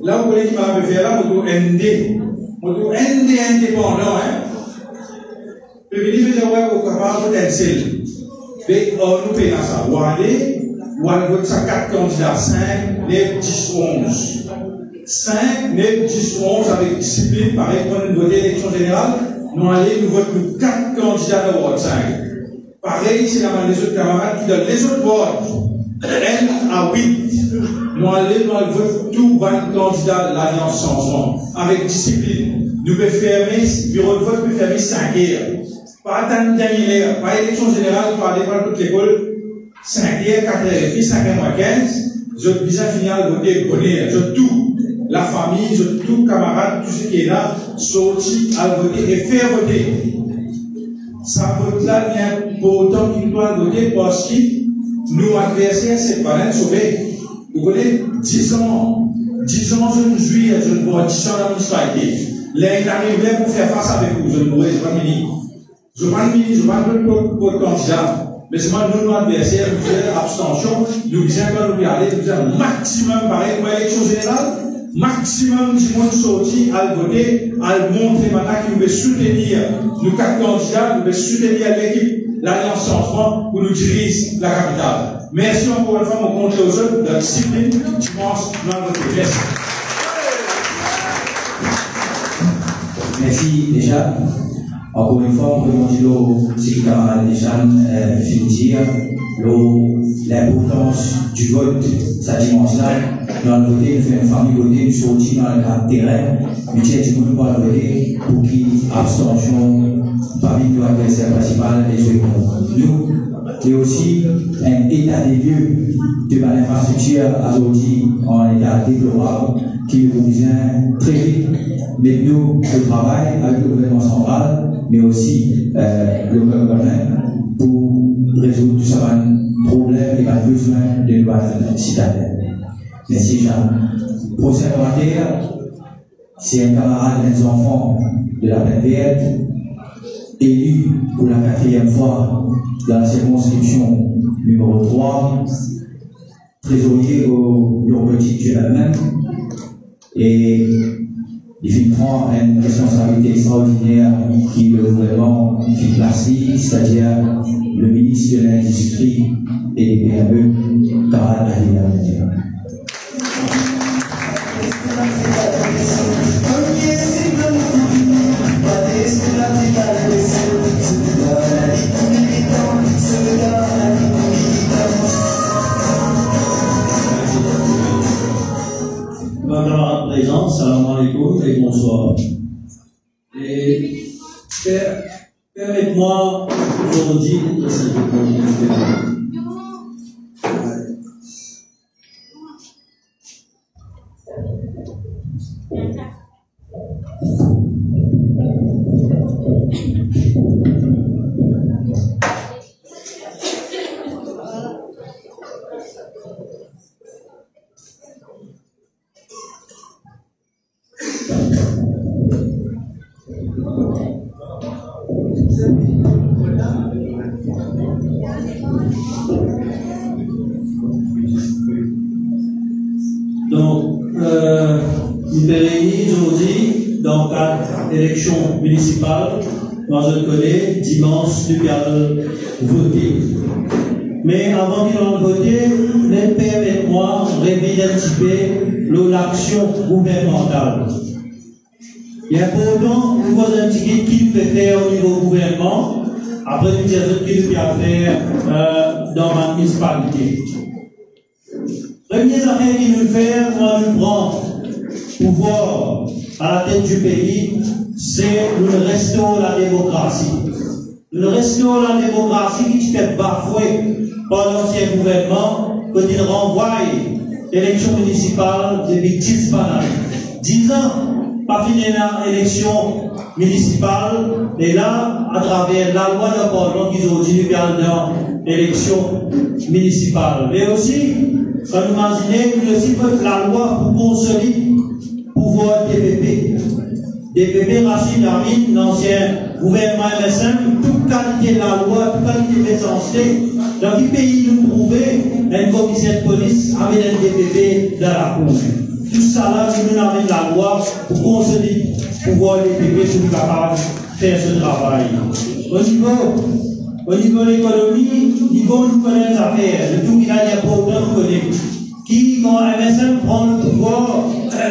là vous voyez qui m'a fait faire là, vous ND. Vous ND indépendant, hein. Le ministre de ouais, vous capable de faire mais nous payons ça. Ou aller, ou aller voter ça 4 candidats, 5, 9, 10, 11. 5, 9, 10, 11 avec discipline, pareil, pour nous voter l'élection générale, nous allons nous voter 4 candidats de vote 5. Pareil, c'est la main des autres camarades qui donnent les autres votes. N à 8. Nous allons voter tous 20 candidats de l'Alliance Changement avec discipline. Nous pouvons fermer, le bureau de vote peut fermer 5 heures. Pas tant d'années, pas élection générale, pas départ de toute l'école, 5 heures, 4 heures et puis 5 heures moins 15. Je besoin finir de voter bonheur. Je tout, la famille, je tout camarade, tout ce qui est là, sorti à voter et faire voter. Ça vote là, il y a autant qu'il doit voter parce que nous adversaires, c'est pas rien sauvé. Vous connaissez, 10 ans, je ne jouis, je ne vois 10 ans dans mon société. L'année dernière, pour faire face avec vous, je ne pourrais pas mini. Je ne veux pas de candidat. Mais c'est moi, nous, adversaires, nous faisons abstention, nous disons qu'on nous aller, nous disons maximum, pareil, pour l'élection générale, maximum du monde sorti à voter, à montrer maintenant qu'il nous veut soutenir nos 4 candidats, nous veut soutenir l'équipe, l'Alliance Changement, pour nous diriger la capitale. Merci encore une fois, on compte aux autres de la discipline, dimanche, dans notre pièce. Merci déjà. Encore une fois, on peut dire si le camarade déjà finir l'importance du vote, sa dimension. Dans le voter, nous faisons une famille voter, nous sortir dans le cadre terrain, nous disons du monde pour voter pour qu'il abstention parmi nos adversaires principaux et ceux nous. Et aussi un état des lieux de l'infrastructure aujourd'hui en état déplorable qui nous vient très vite. Mais nous, le travail avec le gouvernement central, mais aussi le gouvernement pour résoudre tout ça, problème et pas besoin de nos citadins. Merci Jean. Prochain commentaire, c'est un camarade des enfants de la Plaine Verte, élu pour la 4e fois dans la circonscription numéro 3, trésorier au bureau politique elle-même, et il prend une responsabilité extraordinaire qui le gouvernement fait placer, c'est-à-dire le ministre de l'Industrie et des PME, camarade Adrien. Camarades présents, salam alaikum et bonsoir. Et permettez-moi aujourd'hui de saluer. Donc, nous réunis aujourd'hui dans le cadre d'élections municipales. Moi, je le connais, dimanche, nous allons voter. Mais avant qu'il en vote, les permettez-moi d'identifier l'action gouvernementale. Il y a pourtant une chose indiquée qu'il peut faire au niveau gouvernement, après nous dire ce qu'il peut faire dans ma municipalité. Première affaire qu'il nous fait, moi, nous prend pouvoir à la tête du pays, c'est nous restaurons la démocratie. Nous restaurons la démocratie qui se fait bafouer par l'ancien gouvernement quand il renvoie l'élection municipale depuis 10 années. 10 ans, pas fini l'élection municipale, et là, à travers la loi de Parlement qu'ils ont dit dans l'élection municipale. Mais aussi, quand nous imaginez, nous aussi faisons la loi pour consolider le pouvoir DPP. DPP, Rachid Amin, l'ancien gouvernement MSM, toute qualité de la loi, toute qualité de l'essentiel, dans quel pays nous trouvons un commissaire de police avec un DPP dans la cour. Tout ça là, nous avons la loi pour consolider le pouvoir DPP pour nous capables de faire ce travail. Au niveau de l'économie, nous connaissons les affaires, le tout qu'il a des problèmes nous connaît. Qui, quand MSM prend le pouvoir,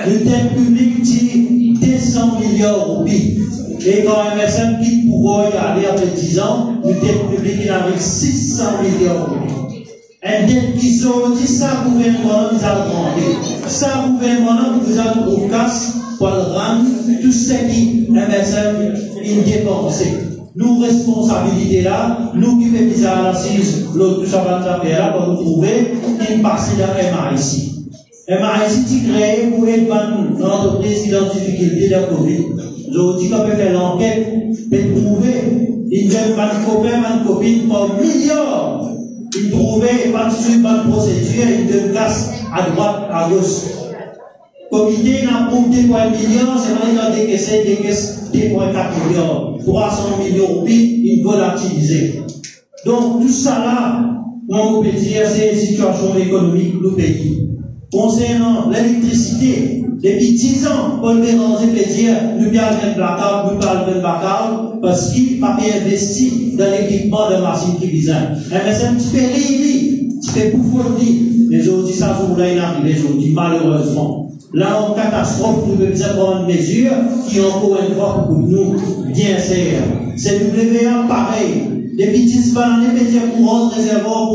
le dette publique dit 200 milliards de roupies. Et quand MSM quitte le pouvoir, il y a après 10 ans, le dette publique il arrive 600 milliards de roupies. Un dette qui sortit, ça gouvernement nous a demandé. Ça gouvernement nous a trouvé casse pour le rendre tout ce qui MSM il dépensé. Nous, responsabilité là, nous qui faisons bizarre à l'assise, tout ça va nous faire là, pour nous trouver une partie de MAIC. MAIC qui crée pour aider l'entreprise qui est en difficulté de la Covid. Je dis qu'on peut faire l'enquête, peut trouver une copain, une copine par milliards. Il trouvait, pas de suite, pas de procédure, une casse à droite, à gauche. Comité n'a pas 2,1 millions, c'est vrai qu'il a décaissé 2,4 millions, 300 millions de roupies, il faut l'utiliser. Donc, tout ça là, on peut dire, c'est une situation économique du pays. Concernant l'électricité, depuis 10 ans, Paul Béranger peut dire, nous parlons de blackout, nous parlons de blackout, parce qu'il n'a pas investi dans l'équipement de machines qui visent. Mais c'est un petit peu réuni, un petit peu bouffonné. Les autres, ça, vous l'avez arrivé, les autres, malheureusement. Là, en catastrophe, nous devons prendre une mesure qui, encore une fois, pour nous, bien sert. C'est WA pareil. Depuis 10 années, on peut dire pour 11 réservoirs,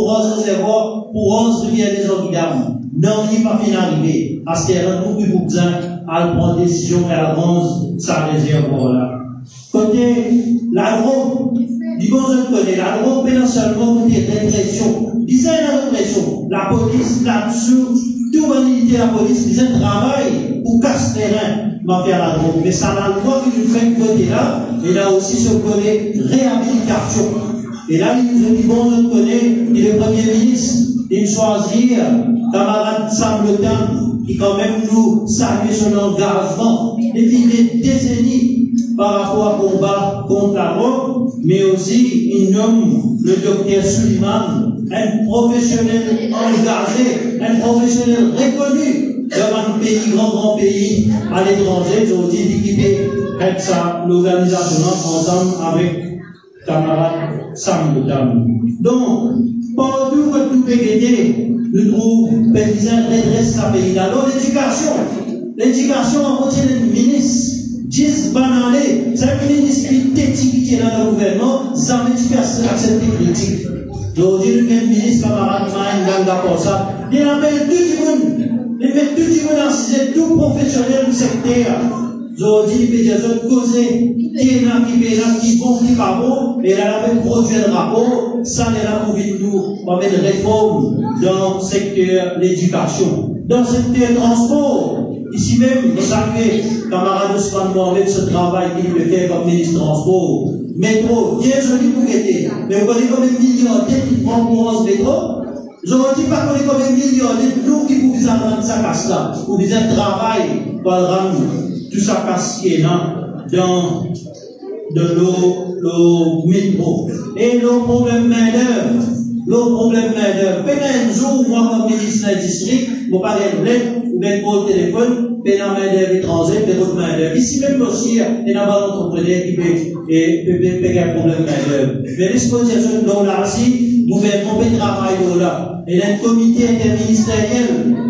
pour 11 rivières des Orguidames. Non, il n'est pas fini d'arriver. Parce qu'il y a beaucoup plus besoin à prendre décision et à prendre sa réservoir là. Côté l'agro, du bon je connais, l'agro, mais non seulement pour des répressions. Disait la répression, la police là-dessous, toute l'unité de la police, disait travail pour casser terrain, ma faire l'agro. Mais ça a le droit que nous faisons côté là, et là aussi ce volet réhabilitation. Et là, il nous dit, bon, je connais, il est le Premier ministre, il choisit, camarade Sam Le Temps, qui quand même nous salue son engagement depuis des décennies par rapport au combat contre la drogue, mais aussi il nomme le docteur Suleiman, un professionnel engagé, un professionnel reconnu dans un pays, grand pays à l'étranger. J'ai aussi d'équiper avec ça l'organisation ensemble avec camarade Sam Le Temps. Donc, partout que nous pouvons aider, nous trouvons paysan redresse la pays. Alors, l'éducation a continué de ministre, 10 banalés, c'est un ministre qui est dans le gouvernement, jamais personne accepte les critiques. Aujourd'hui, le ministre camarade Maïn Ganga pour ça, il appelle tout le monde, il met tout le monde en sujet, tout professionnel du secteur. Aujourd'hui, il peut dire de causer, qui est là, qui bon, qui pas bon, et là, il va produire un rapport, ça, est là pour nous, on va mettre des réformes dans le secteur de l'éducation. Dans le secteur du transport, ici même, vous savez, camarade Ousmane Mohamed, ce travail qu'il peut faire comme ministre du transport. Métro, bien joli pour aider, mais vous connaissez combien de millions de qui prend pour ce métro? Je ne dis pas qu'on est combien de millions de nous qui pouvons rendre ça casse là, pour dire travail, pour rendre tout ça casse qui est là, dans de l'eau métro. Et le problème main-d'œuvre, le problème main-d'œuvre. Pendant un jour, moi, comme ministre du district, je parle de lettre, ou bien de téléphone, pendant main-d'œuvre étrangère, pendant d'autres main-d'œuvre. Ici, même aussi, il y a un entrepreneur qui peut payer un problème main-d'œuvre. Mais l'exposition de là, si, le gouvernement peut travailler là. Il y a un comité interministériel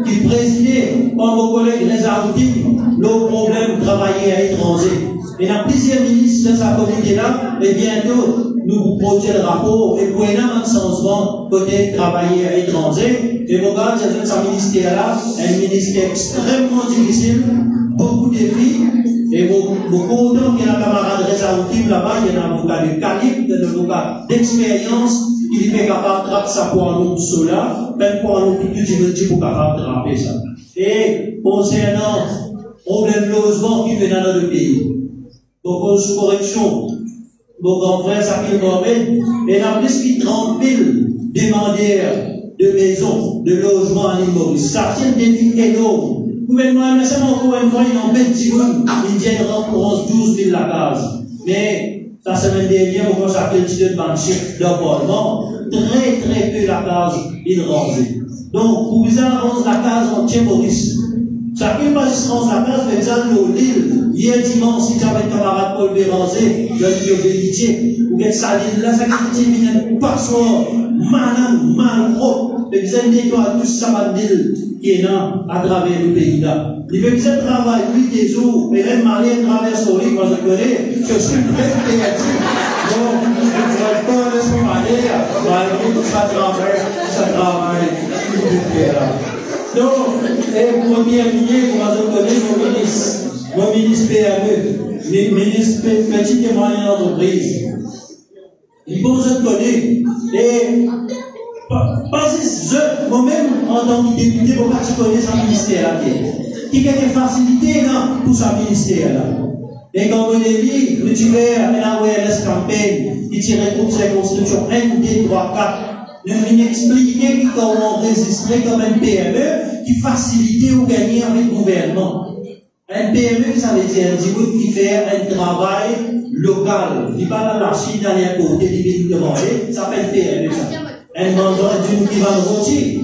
qui présidait par mon collègue les Arroutines, le problème de travailler à l'étranger. Il y a plusieurs ministres de sa communauté-là, et bientôt, nous vous projetons le rapport, et pour y avoir un changement, côté travailler à l'étranger. Et mon gars, j'ai dans ce ministère-là, un ministère extrêmement difficile, beaucoup de défis, et beaucoup content qu'il y a un camarade Résaoutim là-bas, il y a un avocat de calibre, un avocat d'expérience, il est capable de trapper ça pour un autre cela, même pour un autre tout petit pour capable de trapper ça. Et concernant le problème de logement qui vient dans notre pays, donc, sous correction, mon grand frère Sakil Mohamed, il y a plus de 30 000 demandeurs de maisons, de logements à l'île Maurice. Ça tient des défis énormes. Le gouvernement, mais c'est encore une fois, il en met 10 000, il vient de 12 000 la case. Mais, la semaine dernière, on voit Sakil Tideux de Banchif d'abonnement, très peu la case, il rangé. Donc, pour vous avance la case en Tien Maurice. Chacun magistrat la case, fait ça, l'île. Hier dimanche, si j'avais un camarade Paul Béranger, de l'Université, ou bien ça, là, ça qui dit, une passoire, mal propre, et vous avez dit, tout ça, l'île, qui est là, à travers le pays là. Il fait que ça travaille, lui, des jours, mais même Malien traverse au lit, moi je connais, je suis très créatif. Donc, je ne vais pas laisser aller, tout ça travaille, tout le fait là. Donc, et pour bien lier, moi je connais mon ministre PME, ministre Petite et Moyenne Entreprise. Il faut se connaître. Et, parce que moi-même, en tant que député, je ne sais pas connais ce ministère-là. Qui a des facilités là, pour ce ministère-là. Et quand on est dit, le tueur, la OLS campagne, qui tire contre sa construction 1, 2, 3, 4, nous expliquer comment enregistrer comme un PME qui facilite ou gagner avec le gouvernement. Un PME, ça veut dire un qui fait un travail local. Il parle à la Chine, dans les côtés, il vient demander, ça s'appelle PME. Un vendeur qui va le rôtir,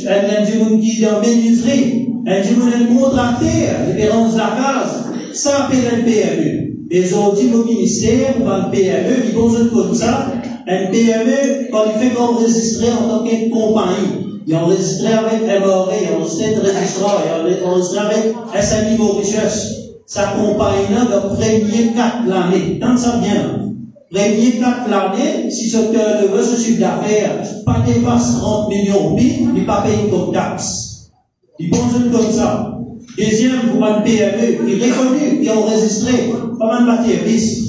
un qui est dans la menuiserie, un contracteur, qui range la case, ça s'appelle un PME. Les autres, au ministère, ou dans le PME, ils vont comme ça. Un PME, quand il fait enregistrer en tant que compagnie, il est enregistré avec MRE, il est enregistré avec registraire, il est enregistré avec SMI Mauritius. Sa compagnie-là, le premier 4 l'année. Tant ça bien. Premier 4 l'année, si ce turnover, ce chiffre d'affaires, pas dépasse 30 millions de billes, il n'est pas payé comme taxe. Il pense comme ça. Deuxième, pour un PME, il est reconnu, il est enregistré, pas mal de matérialisme.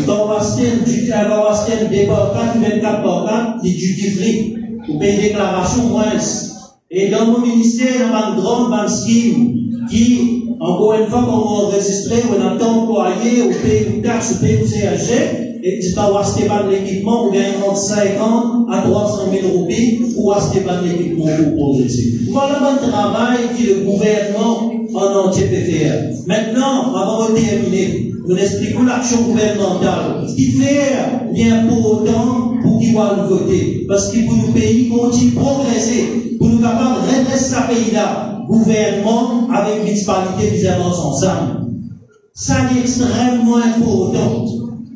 Quand on va se tenir des portails, 24 portails, du duty free. Vous payez une déclaration moins. Et dans mon ministère, il y a une grande scheme qui, encore une fois, quand on enregistre, on a tant employé, on paye une taxe, on paye une CRG, et tu vas acheter pas de l'équipement, on gagne entre 50 à 300 000 roupies pour acheter pas de l'équipement pour progresser. Voilà le travail que le gouvernement en entier peut faire. Maintenant, avant de terminer, nous expliquons l'action gouvernementale. Ce qui fait l'important pour qu'ils doivent voter. Parce que pour nos pays continue de progresser, pour nous capables de redresser ce pays-là, gouvernement avec municipalité, nous avons ensemble. Ça est extrêmement important.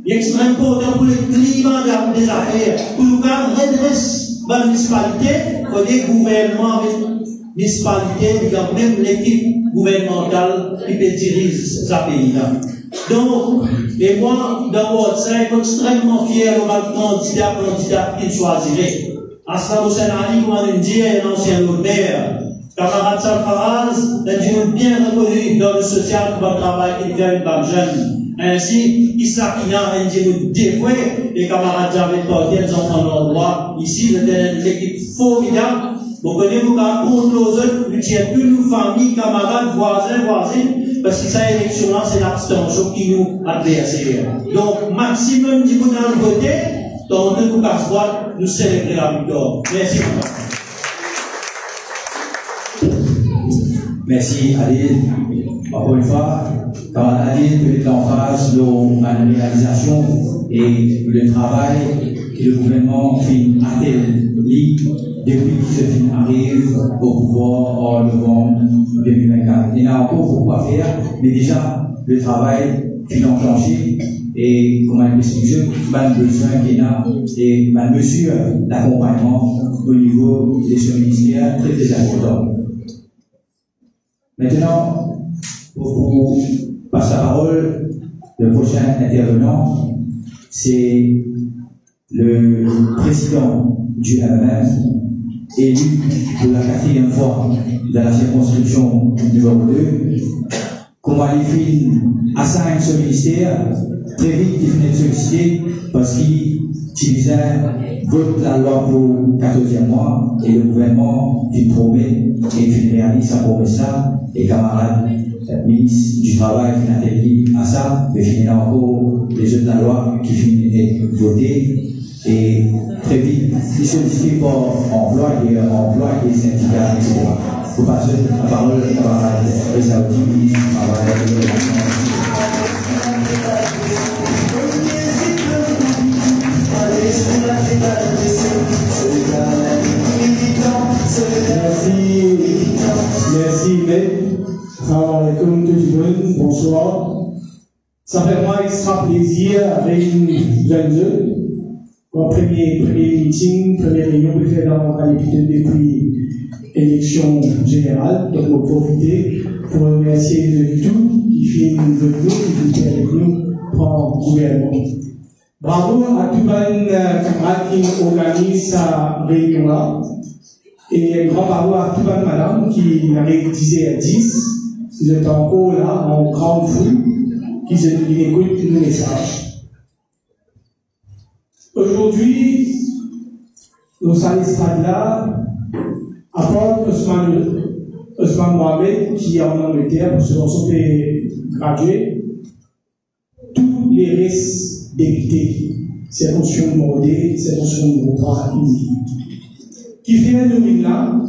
Il est extrêmement important pour le climat des affaires, pour nous redresser la municipalité, pour les gouvernements avec municipalité, il y a même l'équipe gouvernementale qui peut diriger ce pays-là. Donc, et moi, dans votre sein, je suis extrêmement fier de candidat qu'il choisirait. Aslam Hussein Ali, comme on dit, est un ancien maire. Camarade Salfaraz, est bien reconnu dans le social pour le travail qu'il fait avec les jeunes. Ainsi, Issa Kina, un dieu dévoué, les camarades Javid Portier, les enfants d'endroit. Ici, l'équipe formidable. Vous connaissez, vous avez contre aux autres, vous tiens tous nos familles, camarades, voisines, parce que ça, élection-là, c'est l'abstention qui nous adversaire. Donc, maximum du coup dans le voté, dans deux coups casse-droite, nous célébrer la victoire. Merci beaucoup. Merci, Adil. Encore une fois, quand Adil peut être en phase de la réalisation et le travail que le gouvernement fait à tel depuis que ce film arrive au pouvoir en novembre 2024. Il y en a encore beaucoup à faire, mais déjà, le travail est enclenché et comment il explique, mal besoin qu'il y a et mal mesure d'accompagnement au niveau de ce ministère très très important. Maintenant, pour passer la parole, le prochain intervenant, c'est le président du MMF, élu pour la 4e fois dans la circonscription numéro 2. Comment il fait assigne ce ministère, très vite il venait de solliciter parce qu'il vote la loi pour 14e mois et le gouvernement il promet et il réalise sa promesse-là. Les camarades ministres du Travail qui n'interdit à ça, mais il y a encore les autres de la loi qui finissent de voter. Et très vite, ils sont discutés pour emploi et syndicats, etc. Vous passez la parole à camarade Esaoudi, ministre du Travail et de l'Éducation. Merci, Salam alaikum tout le monde, bonsoir. Ça fait vraiment extra plaisir avec une jeune. Mon premier meeting, première réunion que j'ai dans mon depuis l'élection générale. Donc, on va profiter pour remercier de tout qui fait de nous, qui fait avec nous, pour le gouvernement. Bravo à tous les camarades qui organisent sa réunion-là. Et un grand bravo à toutes les madames qui avaient 10 à 10. Ils étaient encore là, en grande foule, qui écoutent nos messages. Aujourd'hui, nous sommes à ce stade-là, à part Osman Mohamed, qui est en Angleterre, pour se fait graduer, tous les restes députés, c'est notion de modé, c'est notion de droit unique. Qui fait un domaine-là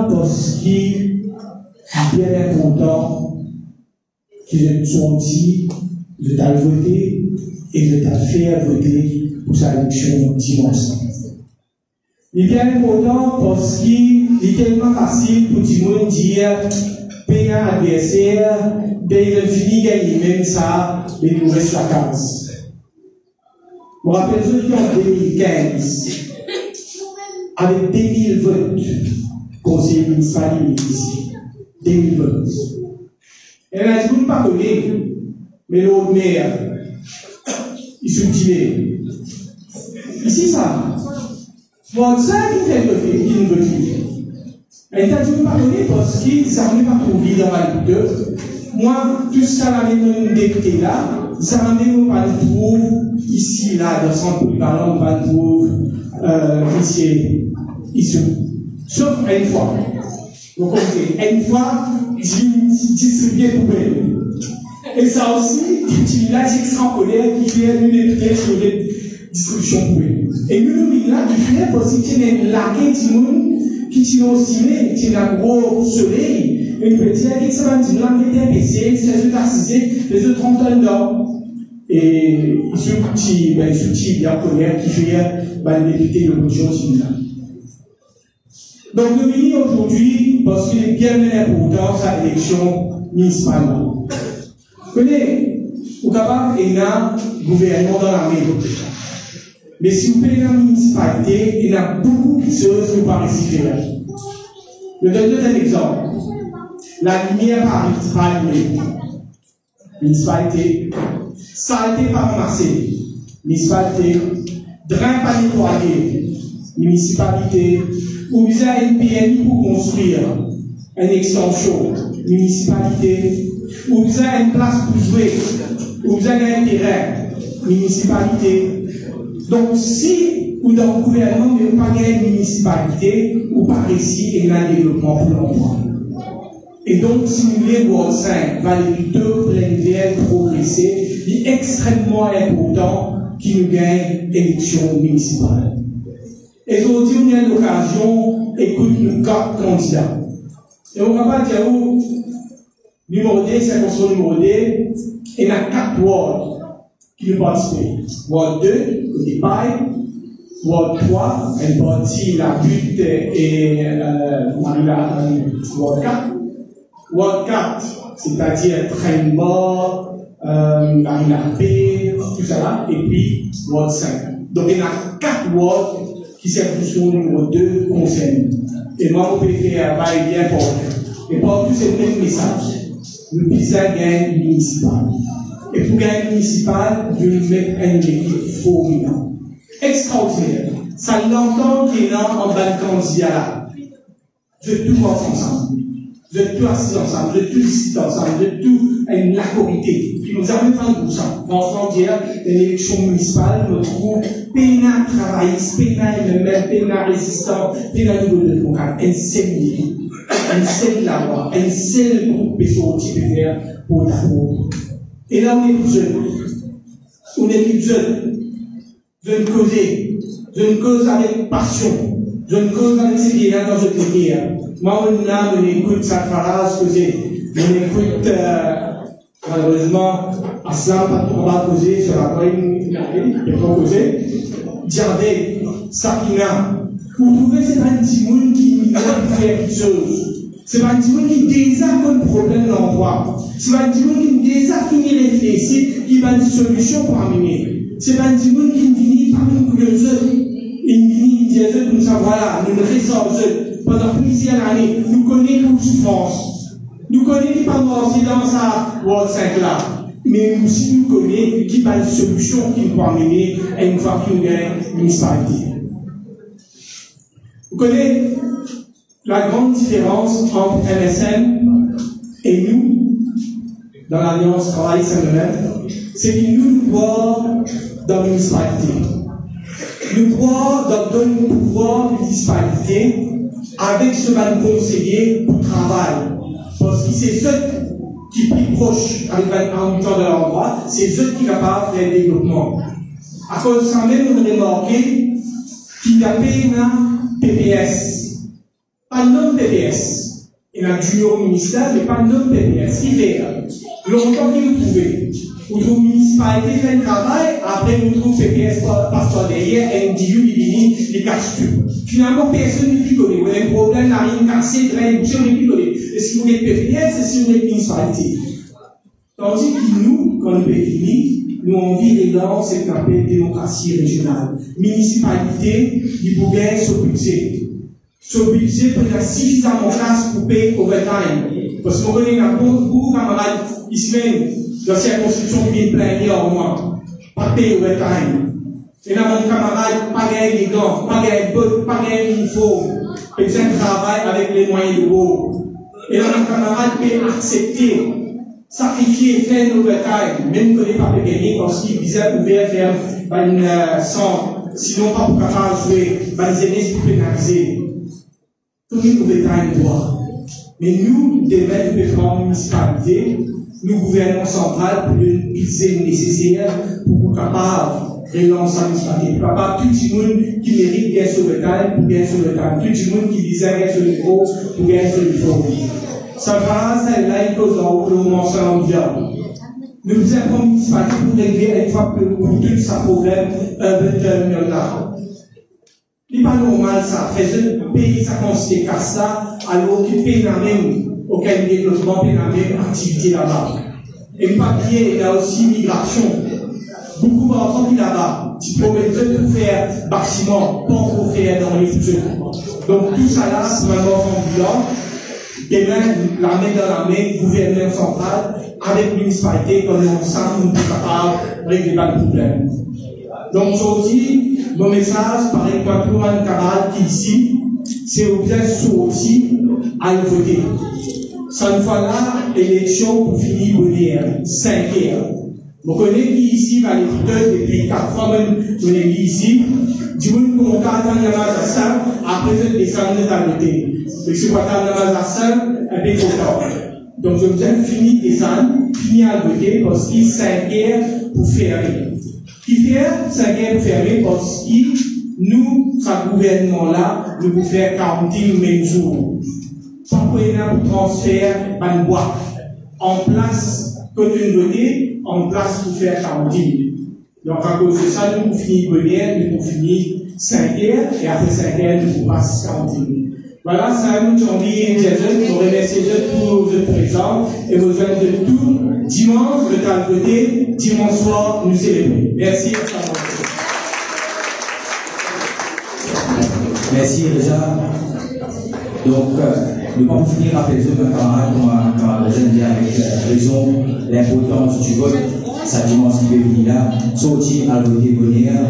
parce qu'il est bien important qu'ils sont dit de t'aller voter et de t'aller faire voter pour sa élection dimanche. Il est bien important parce qu'il est tellement facile pour tout le monde dire payer un adversaire, payer le fini, gagner même ça, mais il nous reste la case. Je me rappelle ceux qui en 2015, avec 2000 votes, conseiller municipal ici. 2000 votes. Et là, je ne pas connaître, mais l'autre maire, il subtilait. Ici, ça. Bon, ça, qui fait le fait, qui ne veut plus. Et là, je ne pas connaître parce qu'ils ne savent pas trouver dans ma lutte. Moi, tout ça, la même député là, ça m'a dit, on va le trouver ici, là, dans le centre polyvalent, on va le trouver ici. Sauf une fois. Vous comprenez, une fois, distribuer poubelle. Et ça aussi, il y a des extrampolaires qui fait une député sur les distributions poubelle. Et nous, là, qui fait parce qu'il y a une laquée du monde qui tient au ciné, qui a un gros soleil. Une petite qui se va dire, on met des PC, les autres assisés, les autres 30 tonnes d'or. Et ce petit bien colère qui fait le député de l'opposition civile. Donc, nous venons aujourd'hui parce qu'il est bien important sa élection municipale. Vous connaissez, vous capable il y a un gouvernement dans l'armée. Mais si vous payez la municipalité, il y a beaucoup de choses qui vous paraissent différentes. Je donne un exemple. La lumière par allumée. Municipalité. Saleté par ramassé. Municipalité. Drain par nettoyé. Municipalité. Ou vous avez une PMI pour construire une extension. Municipalité. Ou vous avez une place pour jouer. Ou vous avez un terrain. Municipalité. Donc, si ou dans le gouvernement ne pas gagner une municipalité, ou pas réussir et un développement pour l'emploi. Et donc, si nous voulons va les deux pleines progresser, il est extrêmement important qu'il nous gagne l'élection municipale. Et aujourd'hui, on a l'occasion, écoute nos 4 candidats. Et on ne va pas dire où, numéro D, c'est qu'on soit numéro D, il y a 4 wards qui nous participent. Ward 2, côté Paille, Ward 3, une partie la butte et Ward 4. Ward 4, c'est-à-dire Trainbar, la paix, tout ça là, et puis Ward 5. Donc il y a 4 wards qui servent sur le numéro 2 concernés. Et moi, je peux faire un bail bien important. Et pour tout, c'est le même message. Le PISA gagne municipal. Et pour gagner municipal, je vais mettre un équipe formidable. Extraordinaire. Ça l'entend qu'il est là en Balkanzia là. Je vais tout voir ensemble. Je vais tout assis ensemble. Je vais tout discuter ensemble. Je vais tout une lacorité. Puis nous avons fait tout ça. Franchement, dire, l'élection municipale, nous trouve pénal travailliste, pénal même, pénal résistant, pénal niveau de programme. Un seul niveau. Un seul lavoir. Un seul groupe de sorties de faire pour d'abord. Et là, on est plus jeunes. On est plus jeunes. Je ne causer. Je ne cause avec passion. Je ne cause avec ces guerres dans cette guerre. Moi, on écoute sa phrase causée. On écoute, malheureusement, Aslam, pas trop mal causé, sur la poigne, il a trop causé. Djardé, Sakina. Vous trouvez, c'est pas un petit monde qui veut faire quelque chose. C'est pas un petit monde qui déjà a un problème dans l'endroit. C'est pas un petit monde qui déjà fini de réfléchir, qui a une solution pour amener. C'est pas un petit monde qui finit par une couilleuse. Il finit, il dit comme ça, voilà, nous le résorbons pendant plusieurs années. Nous connaissons toute souffrance. Nous connaissons qui parle dans sa World 5 là. Mais aussi nous connaissons qui a une solution qui nous peut amener à une fois qu'il y a une municipalité. Vous connaissez la grande différence entre MSN et nous, dans l'Alliance Travail Saint-Domingue, c'est que nous croyons dans la municipalité. Nous croyons dans le pouvoir de municipalité avec ce même conseiller pour travail. Parce que c'est ceux qui sont plus proches avec un habitant de l'endroit, c'est ceux qui sont capables de faire le développement. À cause de ça même, on a remarqué qu'il y a un PPS. Pas de nom PPS. Il y a un junior ministère, mais pas de nom PPS. Qui fait longtemps qu'il nous trouvait. Nous trouvons municipalité fait le travail, après nous trouvons PPS passe derrière, NDU, les casse tout. Finalement, personne ne peut connaître. Vous avez un problème, la ligne cassée, la réduction, on ne peut connaître. Est-ce que vous êtes PPS, est-ce que vous êtes municipalité? Tandis que nous, quand nous définissons, nous avons envie de lancer ce qu'on appelle démocratie régionale. Municipalité, il faut gagner ce budget. Ce budget peut être suffisamment place pour payer overtime. Parce qu'on connaît beaucoup de camarades ici même, dans cette circonscription qui viennent plaigner en moi. Pas payer overtime. Et là, mon camarade, pas gagner des gants, pas gagner de bottes, pas gagner d'uniforme. Et puis, un travail avec les moyens de beau. Et là, mon camarade peut accepter, sacrifier, faire une overtime, même que les pas gagner parce qu'ils disaient pouvoir faire une sinon pas pour capable de jouer, les aînés pour pénaliser. Tout le monde pouvait faire une droit. Mais nous, des maîtres de grandes municipalités, nous, gouvernement central, pour le budget nécessaire pour être capable de lancer la municipalité. Pour capable tout le monde qui mérite bien sur le temps, pour bien sur le temps. Tout le monde qui disait bien sur le niveau, pour bien sur le niveau. Ça va, celle-là, il cause dans le mention mondial. Nous avons une municipalité pour régler une fois pour tout ce problème, là. Il n'est pas normal ça, faire un pays ça considère qu'à ça, alors qu'il paye la même, aucun développement, paye la même activité là-bas. Et pas oublier, il y a aussi l'immigration. Beaucoup d'enfants qui là-bas, tu peux mettre pour faire bâtiment, pas pour faire dans les futurs. Donc tout ça là, c'est un enfant bilan. Demain, la main dans la main, gouvernement central, avec la municipalité, comme ensemble, nous sommes capables de régler le problème. Donc aujourd'hui, mon message, par exemple, pour un camarade qui est ici, c'est au bien sortir à voter. Cette fois-là, l'élection pour finir bonheur, 5 heures. Vous connaissez qui ici va les voter depuis 4 fois, on est ici. Du coup, pour mon cas, dans la masse après cette descente de voter. Donc, c'est pas dans la masse un peu content. Donc, je vous ai fini des années, fini à voter parce qu'il y a 5 heures pour fermer. Qui fait 5 heures pour fermer parce que nous, ce gouvernement-là, nous pouvons faire 40 le même jour. Sans pour transfert en bois. En place, quand une donnée, en place pour faire 40 000. Donc, à cause de ça, nous pouvons finir bonheur, nous pouvons finir 5h, et après 5h, nous passons 40 minutes. Voilà, ça nous dit, nous remercions pour votre présence et vous êtes de tout dimanche, de ta côté, dimanche soir, nous célébrons. Merci. Merci déjà. Donc, nous allons finir avec les autres camarades, comme j'aime bien avec raison, l'importance du vote, sa dimension qui est venue là, sortir à voter bonheur,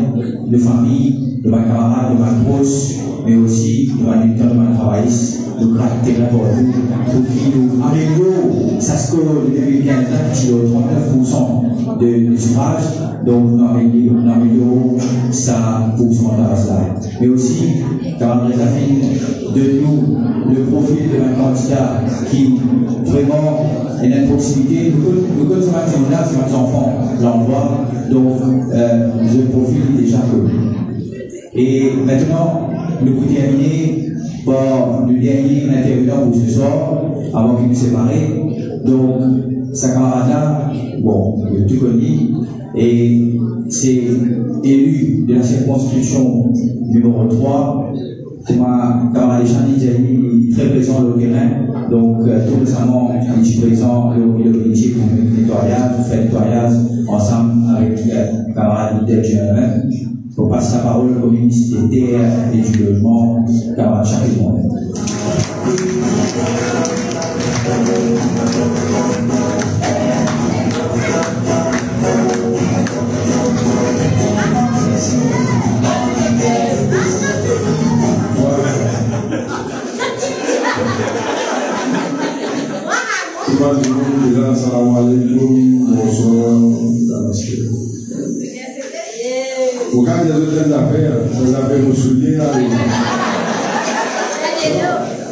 de famille, de ma camarade, de ma grosse, mais aussi de ma militaire, de ma travailleuse, de caractère pour vous, pour qui nous améliorons, ça se colle depuis 15 ans, 39% de suffrage, donc nous améliorons sa pourcentage là. Mais aussi, camarade Zafine, de nous, le profil de un candidat qui vraiment est à proximité. Nous connaissons là, c'est mes enfants, l'envoi, donc je profite déjà peu. Et maintenant, nous pouvons terminer par le dernier intervenant pour ce soir, avant qu'il nous sépare. Donc, sa camarade là, bon, tout connu, et c'est élu de la circonscription numéro 3. C'est ma camarade Chani, très présent au terrain. Donc, tout récemment, il est présent au milieu politique pour le nettoyage, pour faire le nettoyage ensemble avec le camarade leader général. On passe la parole au ministre des Terres et du Logement, camarade Chapillon. Assalamu alaikum, bonsoir, namaste. Au cas des autres d'affaires, vous avez vos souliers avec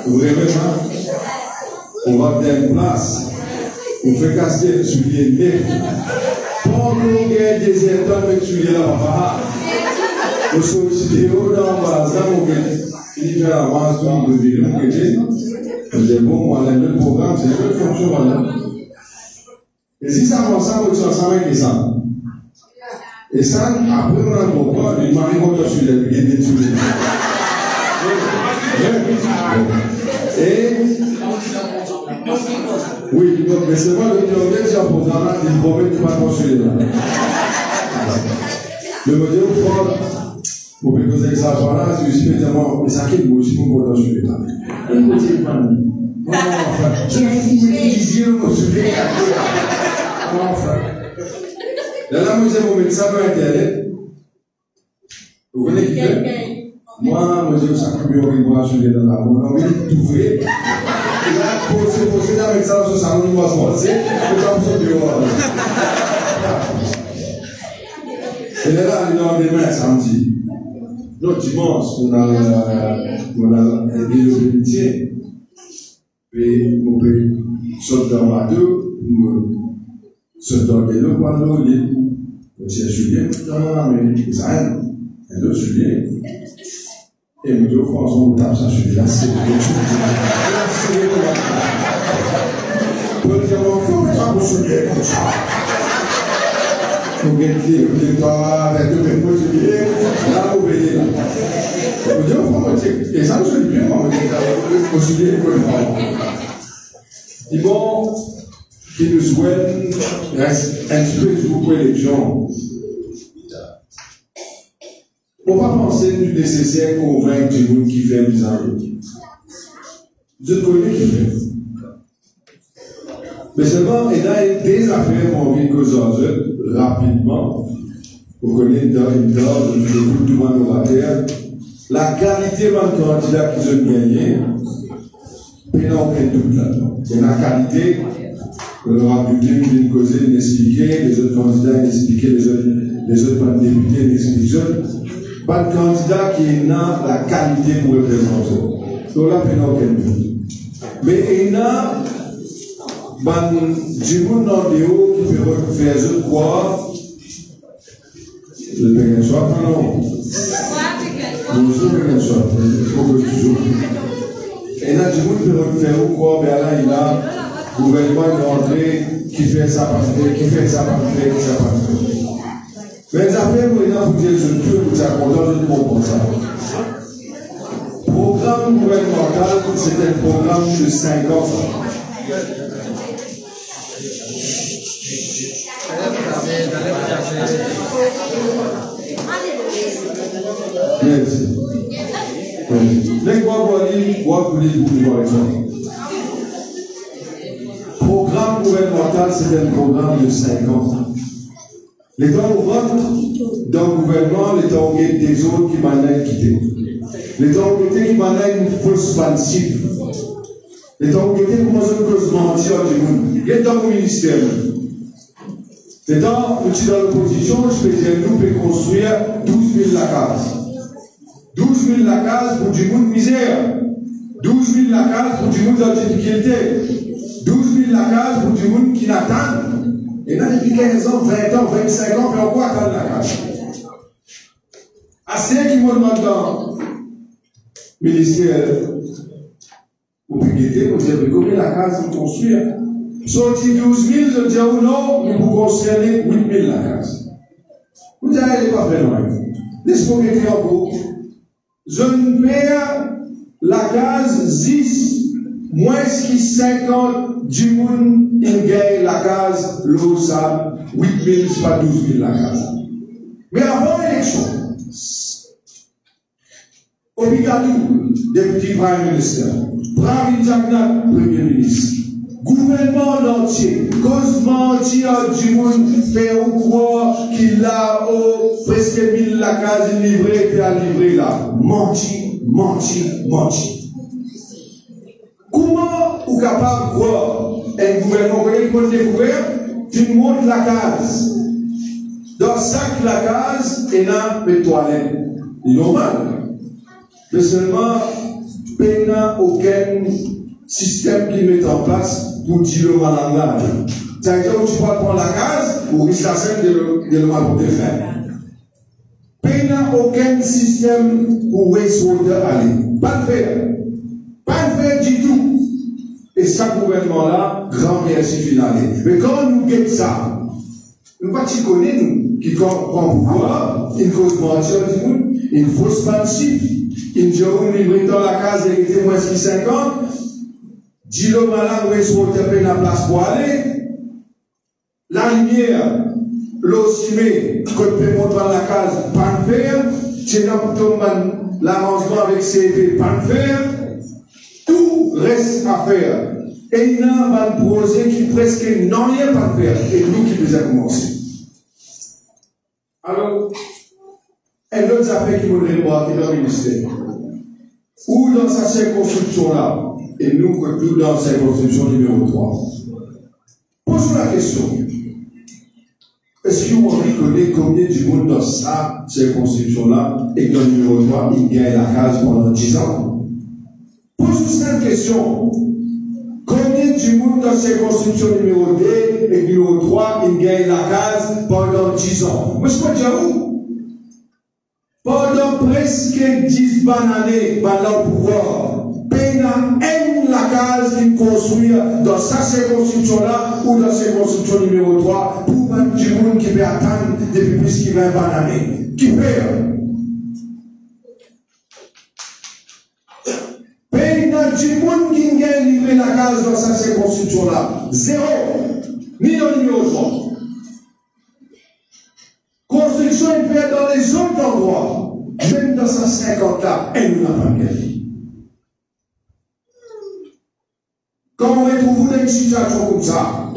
vous. Vraiment, on va faire une place, on fait casser le soulier net. Pour nous gagner des états avec le soulier là-bas, nous sommes vidéo dans la zone, il fait avance, on peut dire, c'est bon, on a le programme, c'est une fonction, voilà. Et si ça avance, on va ensemble avec ça. Et ça, après, on a pourquoi, il m'a dit qu'on sur les billets de souliers. Et, oui, donc, mais c'est pas le théorème, c'est un programme, il promet de ne pas construire là. Le modèle fort, pour que vous ayez ça là, c'est aussi médialement, mais ça qui est aussi pour construire là. Écoutez, man. Enfin, j'ai une vision pour soulever la enfin. Là, moi, j'ai mon médecin sur Internet. Vous connaissez qui fait? Moi, j'ai ça qui me revoit sur les dents. Mon envie de tout faire. Il a posé dans le médecin sur sa roue, il va se passer. Il va se dehors. Et là, il est dans les mains samedi. Donc, dimanche, on a aidé le métier. Et on peut sauter dans la deux, sauter dans les deux, pour aller c'est Julien, dans la main, Israël, et le Julien. Et nous deux François, on tape ça sur la c'est pour dire, on fait pas pour Julien comme ça. Vous mettez pas avec le même Julien, là, vous voyez là. Vous dites, on va dire, et ça, je dis bien, on va dire, au Julien, pour le moment. Ils vont, qui nous souhaitent, inspirer beaucoup l'élection. On va penser du nécessaire convaincre du monde qui fait les arrêts. Je connais qui fait. Mais seulement, il y a des affaires qu'on vient causer rapidement. Vous connaissez dans une dose, je vous tout le monde au terre. La qualité de candidat qu'ils ont gagné, il n'y a aucun doute là-dedans. C'est la qualité, on aura pu dire qu'il vient causer, d'expliquer, les autres candidats d'expliquer, les autres députés d'expliquer. Pas de candidat qui n'a la qualité pour représenter. Donc là, il n'y a aucun doute. Mais il y a du monde dans le haut qui peut faire ce croire. Le Pékin soit pas non. Bonjour Pékin soit. Il faut que toujours. Et là, du monde peut faire au croire, mais là, il a le gouvernement qui est rentré, qui fait ça par fait, qui fait ça par fait, qui fait ça par fait. Mais les affaires, vous dire, je peux vous accorder, je comprends ça. Programme gouvernemental, c'est un programme de 5 ans. Merci. Programme gouvernemental, c'est un programme de 5 ans. Les temps où on rentre dans le gouvernement, les temps où il y a des autres qui m'en ont quitté. Les temps où il y a qui m'en ont une fausse pensif. Les temps où il y a qui commencent à mentir du monde. Les temps au ministère. Les temps où je suis dans l'opposition, je peux dire nous pouvons construire 12 000 lacases. 12 000 lacases pour du monde misère. 12 000 lacases pour du monde en difficulté. 12 000 lacases pour du monde qui n'attend. Et là, depuis 15 ans, 20 ans, 25 ans, mais on quoi attendre la case? Assez qui me demandent dans le ministère, vous pouvez guetter, vous dites, combien la case vous construire? Sorti 12 000, je dis, oh non, nous pouvons construire 8 000 la case. Vous dites, elle n'est pas très loin. Laisse-moi guetter encore. Je ne perds la case 10, moins qui 50 du monde. Il gagne la case, l'eau, ça, 8 000, c'est pas 12 000 la case. Mais avant l'élection, Obigadou, député Prime Minister, Pravi Jagnat, Premier ministre, gouvernement entier, cause mentir du monde, fait au croire qu'il a presque 1000 la case livrée, et à livrer là. Menti, menti, menti. Comment vous capable de voir un gouvernement qui peut découvrir, tu montes la case. Dans chaque la case, il y a des toilettes. C'est normal. Mais seulement, il n'y a aucun système qui met en place pour dire le malangage. C'est-à-dire que tu peux prendre la case pour risquer de le mal faire. Il n'y a aucun système pour wastewater aller. Pas de faire. Pas de faire du tout. Et ce gouvernement-là, grand merci final. Mais quand nous guettons ça, nous pas qui connaissons, nous, qui prend pouvoir, une cause mentir du monde, une fausse pensif, une journée livrée dans la case et était moins que 50, dit le malin, où est-ce qu'on tape la place pour aller, la lumière, l'eau simée, quand tu montes dans la case, pas de fer, tu n'as l'arrangement avec CV, pas de fer, tout reste à faire. Et il y a un projet qui presque n'a rien à faire. Et nous qui nous avons commencé. Alors, un autre affaire qui voudrait voir dans le ministère. Ou dans sa circonscription-là, et nous, tout dans sa circonscription numéro 3. Posons la question. Est-ce que vous reconnaissez combien du monde dans sa circonscription-là et dans le numéro 3, il gagne la case pendant 10 ans? Posons cette question. Combien du monde dans ces constructions numéro 2 et numéro 3, il gagne la case pendant 10 ans? Mais je peux dire où? Pendant presque 10 années, pendant le pouvoir, Pena aime la case qu'il construit dans sa circonscription-là ou dans ses constructions numéro 3 pour mettre du monde qui peut attendre depuis plus de 20 années. Qui perd? Du monde qui vient livrer la case dans sa circonscription-là. 0. Ni dans le numéro 3. Construction est faite dans les autres endroits. Même dans sa 50-là, elle n'a pas gagné. Quand on retrouve dans une situation comme ça,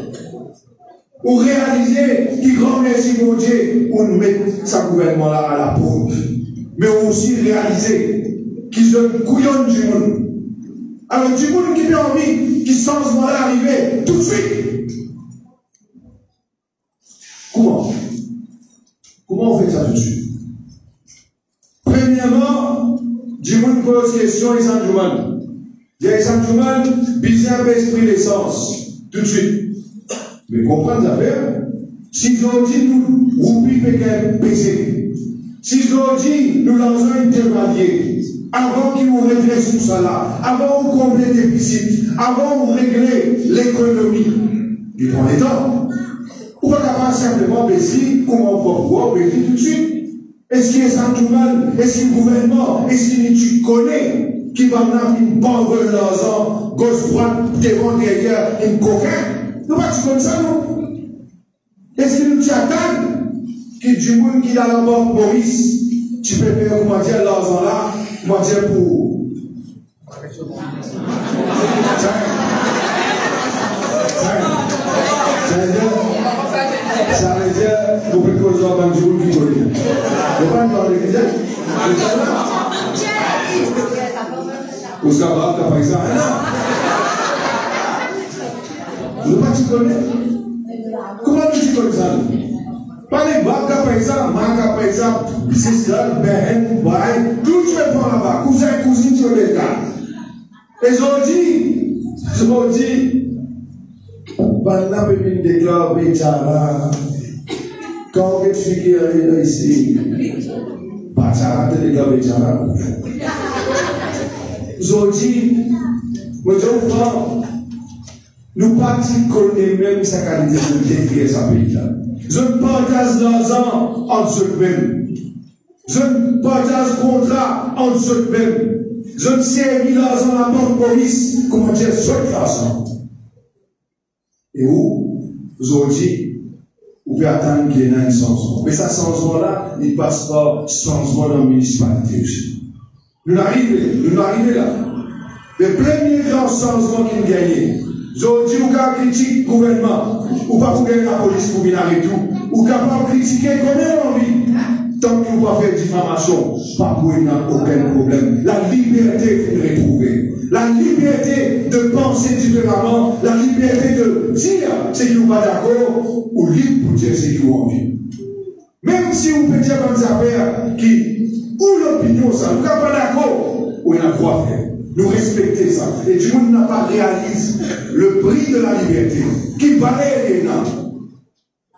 ou réaliser qu'il grand merci pour Dieu, on met sa gouvernement-là à la pompe. Mais aussi réaliser qu'ils ont une couillonne du monde. Alors, du monde qui a envie, qui sent ce moment-là arriver, tout de suite. Comment? Comment on fait ça tout de suite? Premièrement, du monde pose question, les Saint-Jouman. Les Saint-Jouman, bizarre esprit d'essence, tout de suite. Mais comprenez l'affaire? Si je leur dis, nous, roupi pékin baisser. Si je leur dis, nous lançons une thématique. Avant qu'ils vous réglent tout ça là, avant vous comblez le déficit, avant vous réglez l'économie, il prend les temps. Ou pas capable simplement Bézi, comment on peut Bézi tout de suite. Est-ce qu'il y a ça tout mal? Est-ce qu'il y a un gouvernement? Est-ce qu'il y a tu connais qui va avoir une bande de l'argent, gauche-droite, devant, derrière, une coquin? Nous pas comme ça, non? Est-ce que nous t'attendons que du monde qui est dans la banque Maurice, tu peux faire, comment dire, l'argent là, comment dire, pour. Ça veut dire, pour que les gens du monde qui connaissent. Vous ne parlez pas de l'église? Vous savez pas, par exemple. Vous ne pas tu connais? Comment tu connais ça? Pas les bacs, par exemple, marques, par exemple, sister, behen, bain, tout tu peux prendre là-bas, cousin, cousine, tu veux les gars. Et je me dis, Bana Pépine déclare Béchara. Quand on explique ici, Béchara te déclare Béchara. Aujourd'hui, moi je vois, nous partons connaître même sa qualité de décrire sa pays. Je ne partage l'argent entre eux-mêmes. Je ne partage contrat entre eux-mêmes. Je ne servis l'argent à la banque police, comment dire, seul l'argent. Et où, aujourd'hui, vous pouvez attendre qu'il y ait un changement. Mais ce changement-là, il passe par changement dans la municipalité aussi. Nous arrivons là. Le premier grand changement qu'il y a gagné, aujourd'hui, vous pouvez critiquer le gouvernement, ou pas pour gagner la police pour venir arrêter tout, ou capable de critiquer combien envie. Tant que vous ne pouvez pas faire diffamation, pas pour aucun problème. La liberté faut retrouver. La liberté de penser différemment, la liberté de dire ce qui vous pas d'accord, ou libre pour dire ce qui vous envie. Même si vous pouvez dire dans des affaires qui, ou l'opinion, ça, vous n'êtes pas d'accord, ou il a droit à faire. Nous respectons ça. Et du monde n'a pas réalisé le prix de la liberté, qui valait les nains.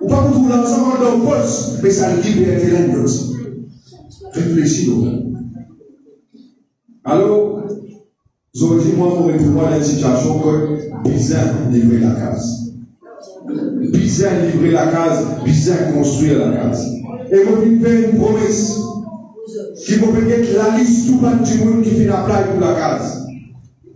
Ou pas pour tout l'argent dans le poste, mais sa liberté là aussi. Réfléchis-nous. Alors, aujourd'hui, moi, pour retrouver dans une situation que bizarre livrer la case. Bizarre livrer la case, bizarre construire la case. Et moi, je fais une promesse qui va permettre la liste tout le du monde qui fait la plaie pour la case.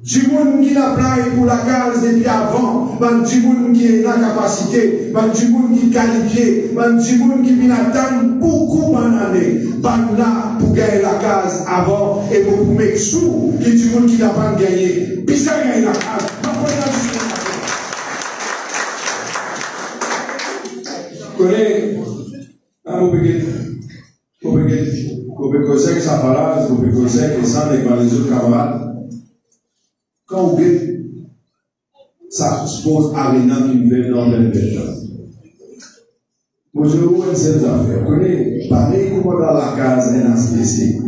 Du monde qui n'a pas pour la case depuis avant, du monde qui est dans la capacité, du monde qui est qualifié, du monde qui vient attendre beaucoup d'années, là pour gagner la case avant et pour mettre sous, qui du monde qui n'a pas gagné, puis ça gagne la case. Vous connaissez, vous pouvez causer que ça parle, vous pouvez causer que ça n'est pas les autres camarades. Quand vous dites, ça suppose Arena qui me fait dans le pétrole. Moi, je vous dis cette affaire. Vous connaissez, pareil comme dans la case NSPC.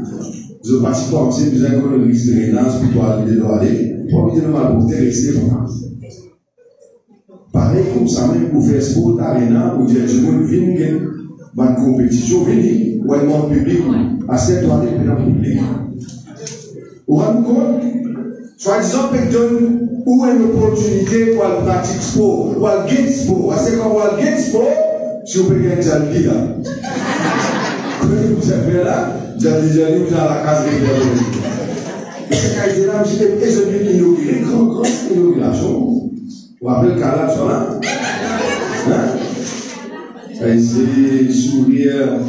Je participe à aussi, vous avez un risque de rénance, puis pour aller de aller, pour éviter de m'apporter, rester pour moi. Pareil comme ça, même pour faire sport Arena, vous dites, je vous dis, une compétition, venez, ou un monde public, à cette toilette, mais dans le public. Vous vous rendez compte? Soit-disant que donne ou une opportunité pour le pratique sport, ou le game sport. C'est quand on le game sport, si vous pouvez gagner la ligue. Quand vous avez là, vous avez déjà lu dans la case de l'Église. Et c'est quand il est là, je vais inaugurer, grande inauguration. Vous vous rappelez le calage sur là? Hein? Ici, sourire,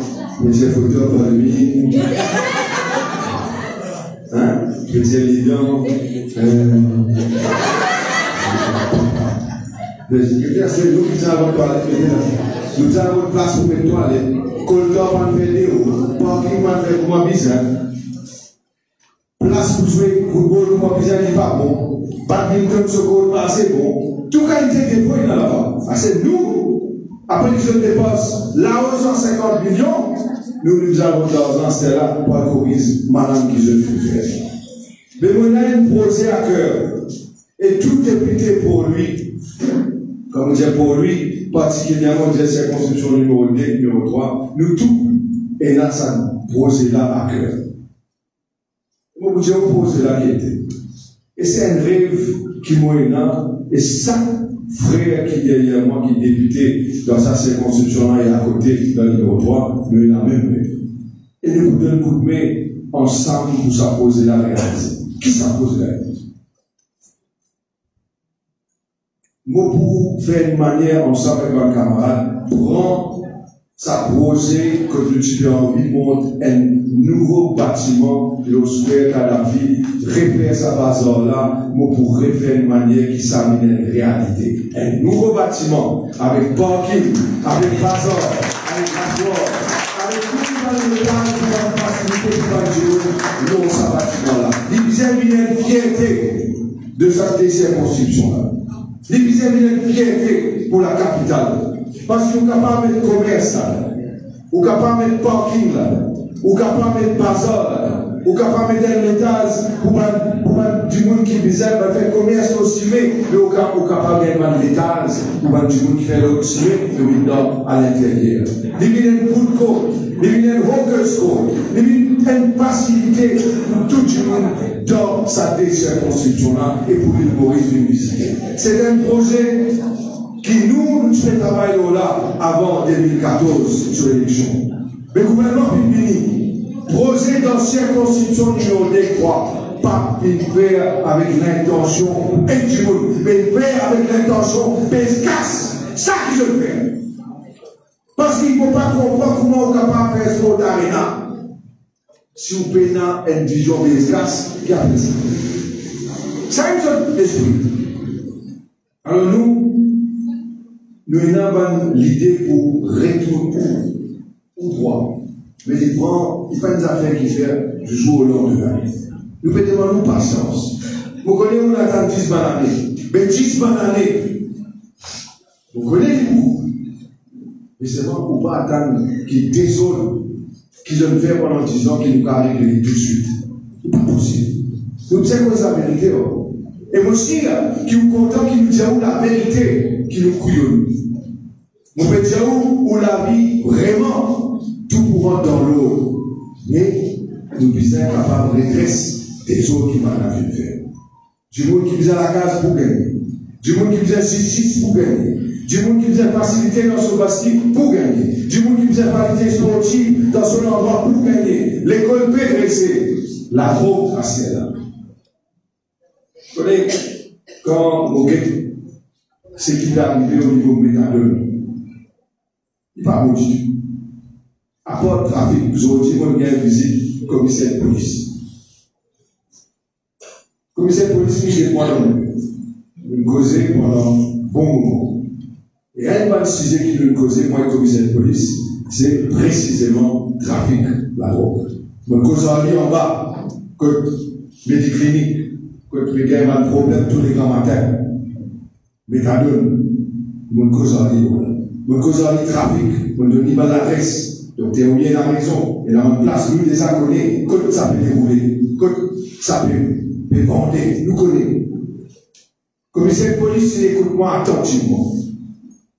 mais c'est photo pour lui. Hein? Petit évident. C'est nous qui avons toilette. Nous avons une place pour mettre toilette. Collecteur va faire des hauts. Parking va faire pour moi bizarre. Place pour jouer football pour moi bizarre n'est pas bon. Badminton, secours, pas c'est bon. Toute qualité de points là-bas. C'est nous, après les jeunes dépenses, là où 150 millions, nous avons de l'argent, c'est là pour accueillir madame qui je fais faire. Mais on a un projet à cœur. Et tout est prêté pour lui. Comme on dit pour lui, particulièrement des circonscriptions numéro 2, numéro 3, nous tous, et là, ça projet-là à cœur. Moi, je vous projet-là qui était. Et c'est un rêve qui m'a là, et ça, frère qui est derrière moi, qui est député dans sa circonscription-là et à côté, dans le numéro 3, nous la même. Et nous donnons un coup de main ensemble pour s'apposer la réalité. Qui s'impose la réalité? Moi, pour faire une manière ensemble avec mon camarade, prend sa projet que tu as envie de monter un nouveau bâtiment, l'Osper Kadhafi, refaire sa base là, moi pour refaire une manière qui s'amène à une réalité. Un nouveau bâtiment, avec parking, avec bazar, avec transport, avec tout le temps pour la facilité pour dans ce bâtiment là. Il y a une fierté de sa circonscription là. Il y a une fierté pour la capitale. Parce qu'on est capable de mettre commerce là, on est capable de mettre parking là, on est capable de mettre bazar là, on est capable de mettre un étage pour du monde qui vient faire commerce aussi, mais on est capable de mettre l'étage pour du monde qui fait aussi, mais à l'intérieur. Il y a une good code, il y a une hawkers code, il y a une facilité pour tout le monde dans sa circonscription là et pour l'île Maurice de visiter. C'est un projet qui nous fait travailler là avant 2014 sur l'élection. Mais le gouvernement fini, projet dans circonscription numéro 3, pas une faire avec l'intention, mais faire avec l'intention, casse. Ça qui je fais. Parce qu'il ne faut pas comprendre comment on est capable de faire ce mot d'arena. Si on peut une vision casse, qui a fait ça. Ça est notre esprit. Alors nous avons l'idée pour retourner au droit. Mais il prend, il fait des affaires qui fait du jour au lendemain. Nous pouvons demander patience. Vous connaissez, on attend 10 bananes. Mais 10 bananes, vous connaissez beaucoup. Mais c'est vraiment pour ne pas attendre qu'ils désolent, qu'ils ne fait pendant 10 ans, qu'ils nous carrent tout de suite. Ce n'est pas possible. Donc c'est quoi la vérité? Et moi aussi, qui est content, qui nous dit la vérité, qui nous couillonne. On peut dire où la vie, vraiment, tout courant dans l'eau. Mais nous sommes capables de redresser des autres qui m'ont fait faire. Du monde qui faisait la case pour gagner. Du monde qui faisait justice pour gagner. Du monde qui faisait facilité dans son bastille pour gagner. Du monde qui faisait facilité sportive dans son endroit pour gagner. L'école peut dresser. La route à ce là. Vous savez, quand Moguet, c'est qui est arrivé au niveau méthadone. Il n'est pas maudit. À part le trafic, vous avez dit, moi, il y a une visite, commissaire de police. Commissaire de police, il est moi, il me causait pendant un bon moment. Et un mal sujet qui me causait, moi, le commissaire de police, c'est précisément trafic, la drogue. Mon cause en bas, côté médiclinique, côté les gars ont un problème tous les grands matins. Méthadone, mon cause en ligne. Mon cause en ligne trafic, mon donne pas l'adresse. Donc, tu es bien à la maison, et dans une place, nous déjà connaissons, quand ça peut dérouler, quand ça peut vendre, nous connaissons. Commissaire de police, il écoute-moi attentivement.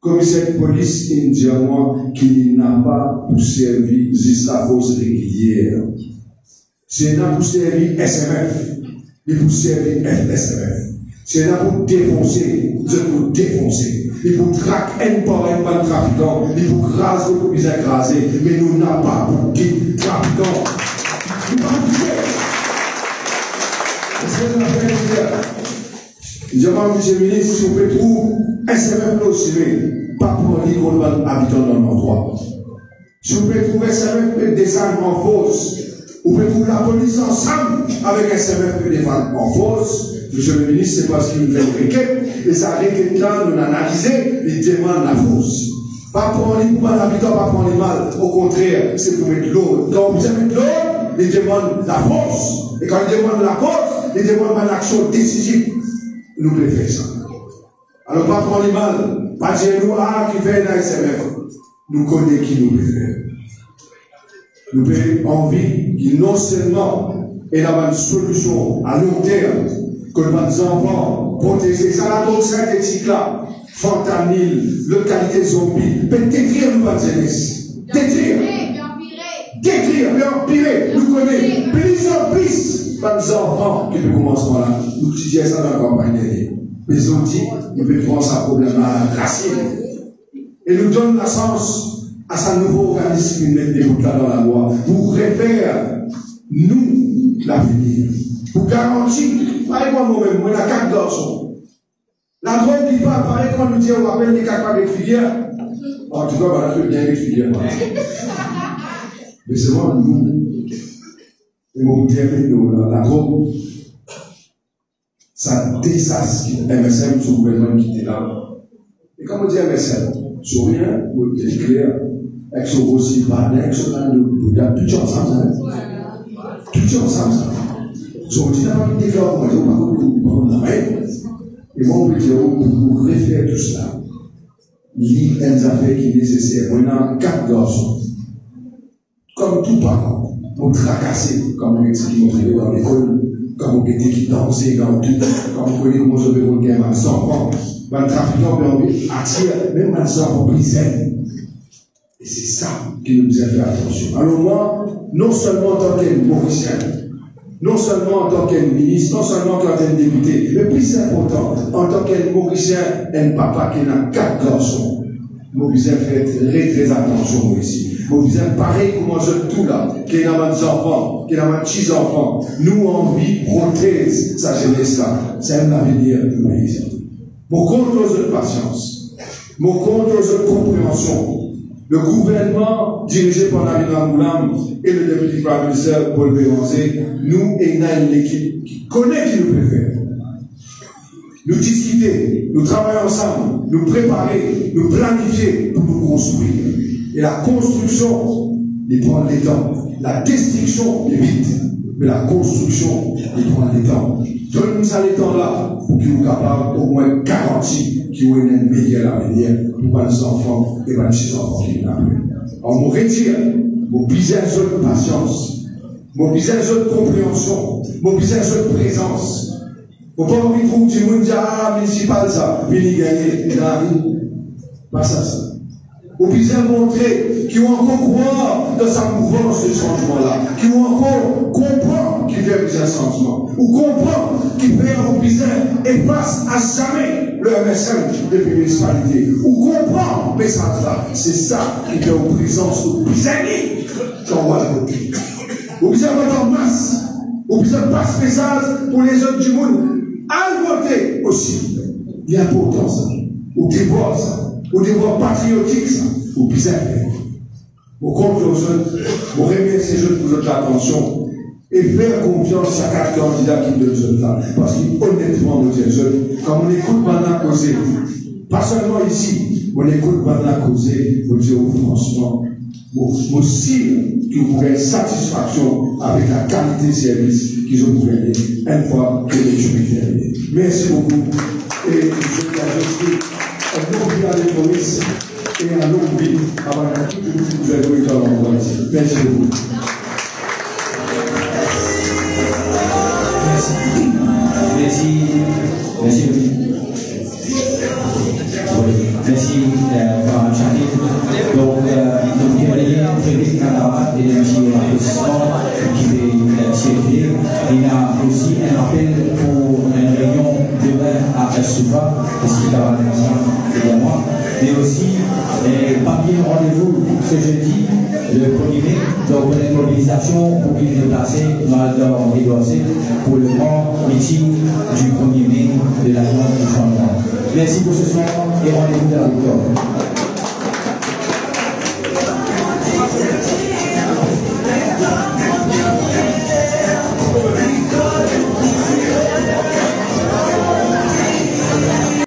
Commissaire de police, il me dit à moi qu'il n'a pas pour servir jusqu'à cause régulière. C'est là pour servir SMF, il pour servir FSMF. C'est là pour défoncer, pour défoncer. Il faut traquer un par un par trafiquant, il faut craser pour les écraser, mais nous n'avons pas pour qui trafiquant. Nous n'avons pas. C'est ce que je vais dire. Je demande, monsieur le ministre, si on peut trouver un SMF aussi, pas pour dire qu'on va habitants dans l'endroit. Si on peut trouver un SMF peut descendre en fosse, on peut trouver la police ensemble avec un SMF peut descendre en fosse. Monsieur le ministre, c'est parce qu'il nous fait une requête, et sa requête-là, nous l'analysons, il demande la force. Pas prendre les mal habitants, pas prendre les mal. Au contraire, c'est pour mettre l'eau. Quand vous avez l'eau, il demande la force. Et quand il demande la force, il demande une action décisive. Nous pouvons faire ça. Alors, pas prendre les mal, pas dire nous, qui fait un SMF. Nous connaissons qui nous peut faire. Nous avons envie qu'il non seulement ait une solution à long terme, que nos enfants protéger ça, la bonne synthétique là, fentanyl, localité zombie, peut détruire nos jeunesse. Détruire. Détruire, mais empirer. Nous connaissons plus en plus nos enfants qui peuvent commencer par là. Nous disons ça dans la campagne. des outils, il peut prendre sa problème à la racine. Et nous donne la chance à sa nouveau organisme qui met des bouts dans la loi pour repérer nous l'avenir. Pour garantir, par exemple, moi-même, moi, il y a 4 garçons. La drogue qui va apparaître quand nous disons, on appelle les 4 avec filière. En tout cas, on va bien avec filière. Mais c'est moi, nous. Et mon Dieu, la drogue, ça désastre MSM sur le gouvernement qui était là. Et quand on dit MSM, sur rien, on est clair, avec son aussi, avec son il y a tout ensemble. Tout ensemble. Sur le dit, on déclare, on va pas et moi, on peut dire, pour refaire tout cela, il y a des affaires qui sont nécessaires. On a 4 garçons. Comme tout parent, on tracassé, comme on était qui montré dans l'école, comme on était qui dansait, comme on connaît comment je vais vous gagner à 100 ans. Le trafiquant peut attirer même à 100 ans plus. Et c'est ça qui nous a fait attention. Alors moi, non seulement en tant que Mauricien, non seulement en tant que ministre, non seulement en tant que député, mais plus important, en tant que Mauricien, un papa qui a 4 garçons, Mauricien fait très attention ici. Mauricien, pareil comme je tout là, qui a des enfants, qui a des petits enfants, nous envie protège sa jeunesse là. C'est l'avenir du Mauricien. Mon compte aux patience, mon compte aux compréhension. Le gouvernement dirigé par Navina Moulam et le député Prime Minister Paul Béranger, nous et une équipe qui connaît qui nous préfère. Nous discuter, nous travailler ensemble, nous préparer, nous planifier pour nous construire. Et la construction, il prend le temps. La destruction est vite, mais la construction, il prend le temps. Donne-nous ça le temps là pour qu'ils soient capables au moins garantir qui ont une meilleure avenir pour les enfants et les petits-enfants qui viennent après. Alors, mon retire, mon visage de patience, mon visage de compréhension, mon visage de présence. Mon pas envie de trouver du monde dire, ah, municipal, ça, venez gagner dans la vie. Pas ça, ça. Au visage montrer qui ont encore croire dans sa mouvance de changement-là, qui ont encore comprendre qu'il fait un changement, ou comprendre qu'il fait un visage efface à jamais le MSM de la municipalité, ou comprendre le message là. C'est ça qui fait une présence au visage dans Walboté. Au visage en masse, au visage passe message pour les autres du monde, à voter aussi. Il est important ça, au devoir ça, au devoir patriotique ça. Au bizarre. Au compte aux jeunes, au remercier les jeunes pour votre attention et faire confiance à 4 candidats qui donnent ce temps. Parce qu'honnêtement, nous disons jeunes, quand on écoute maintenant causer, pas seulement ici, on écoute maintenant causer, vous dire franchement, aussi que vous aurez satisfaction avec la qualité de service qu'ils ont gagné une fois que les jours sont terminés. Merci beaucoup. Et je vous remercie. Un bon village de Maurice. Et un long vie avant la toute vous avez eu dans l'endroit ici. Merci beaucoup. Merci. Merci. Merci, Farah Chahid. Donc, Frédéric Kandara et M. qui fait circuler. Il y a aussi un appel pour une réunion demain à Estoufa, parce qu'il y aura un ensemble également. Mais aussi, papier rendez-vous ce jeudi, le 1er mai, donc une mobilisation pour qu'il est placé dans les dossiers pour le grand meeting du 1er mai de l'Agence du changement. Merci pour ce soir et rendez-vous dans la victoire.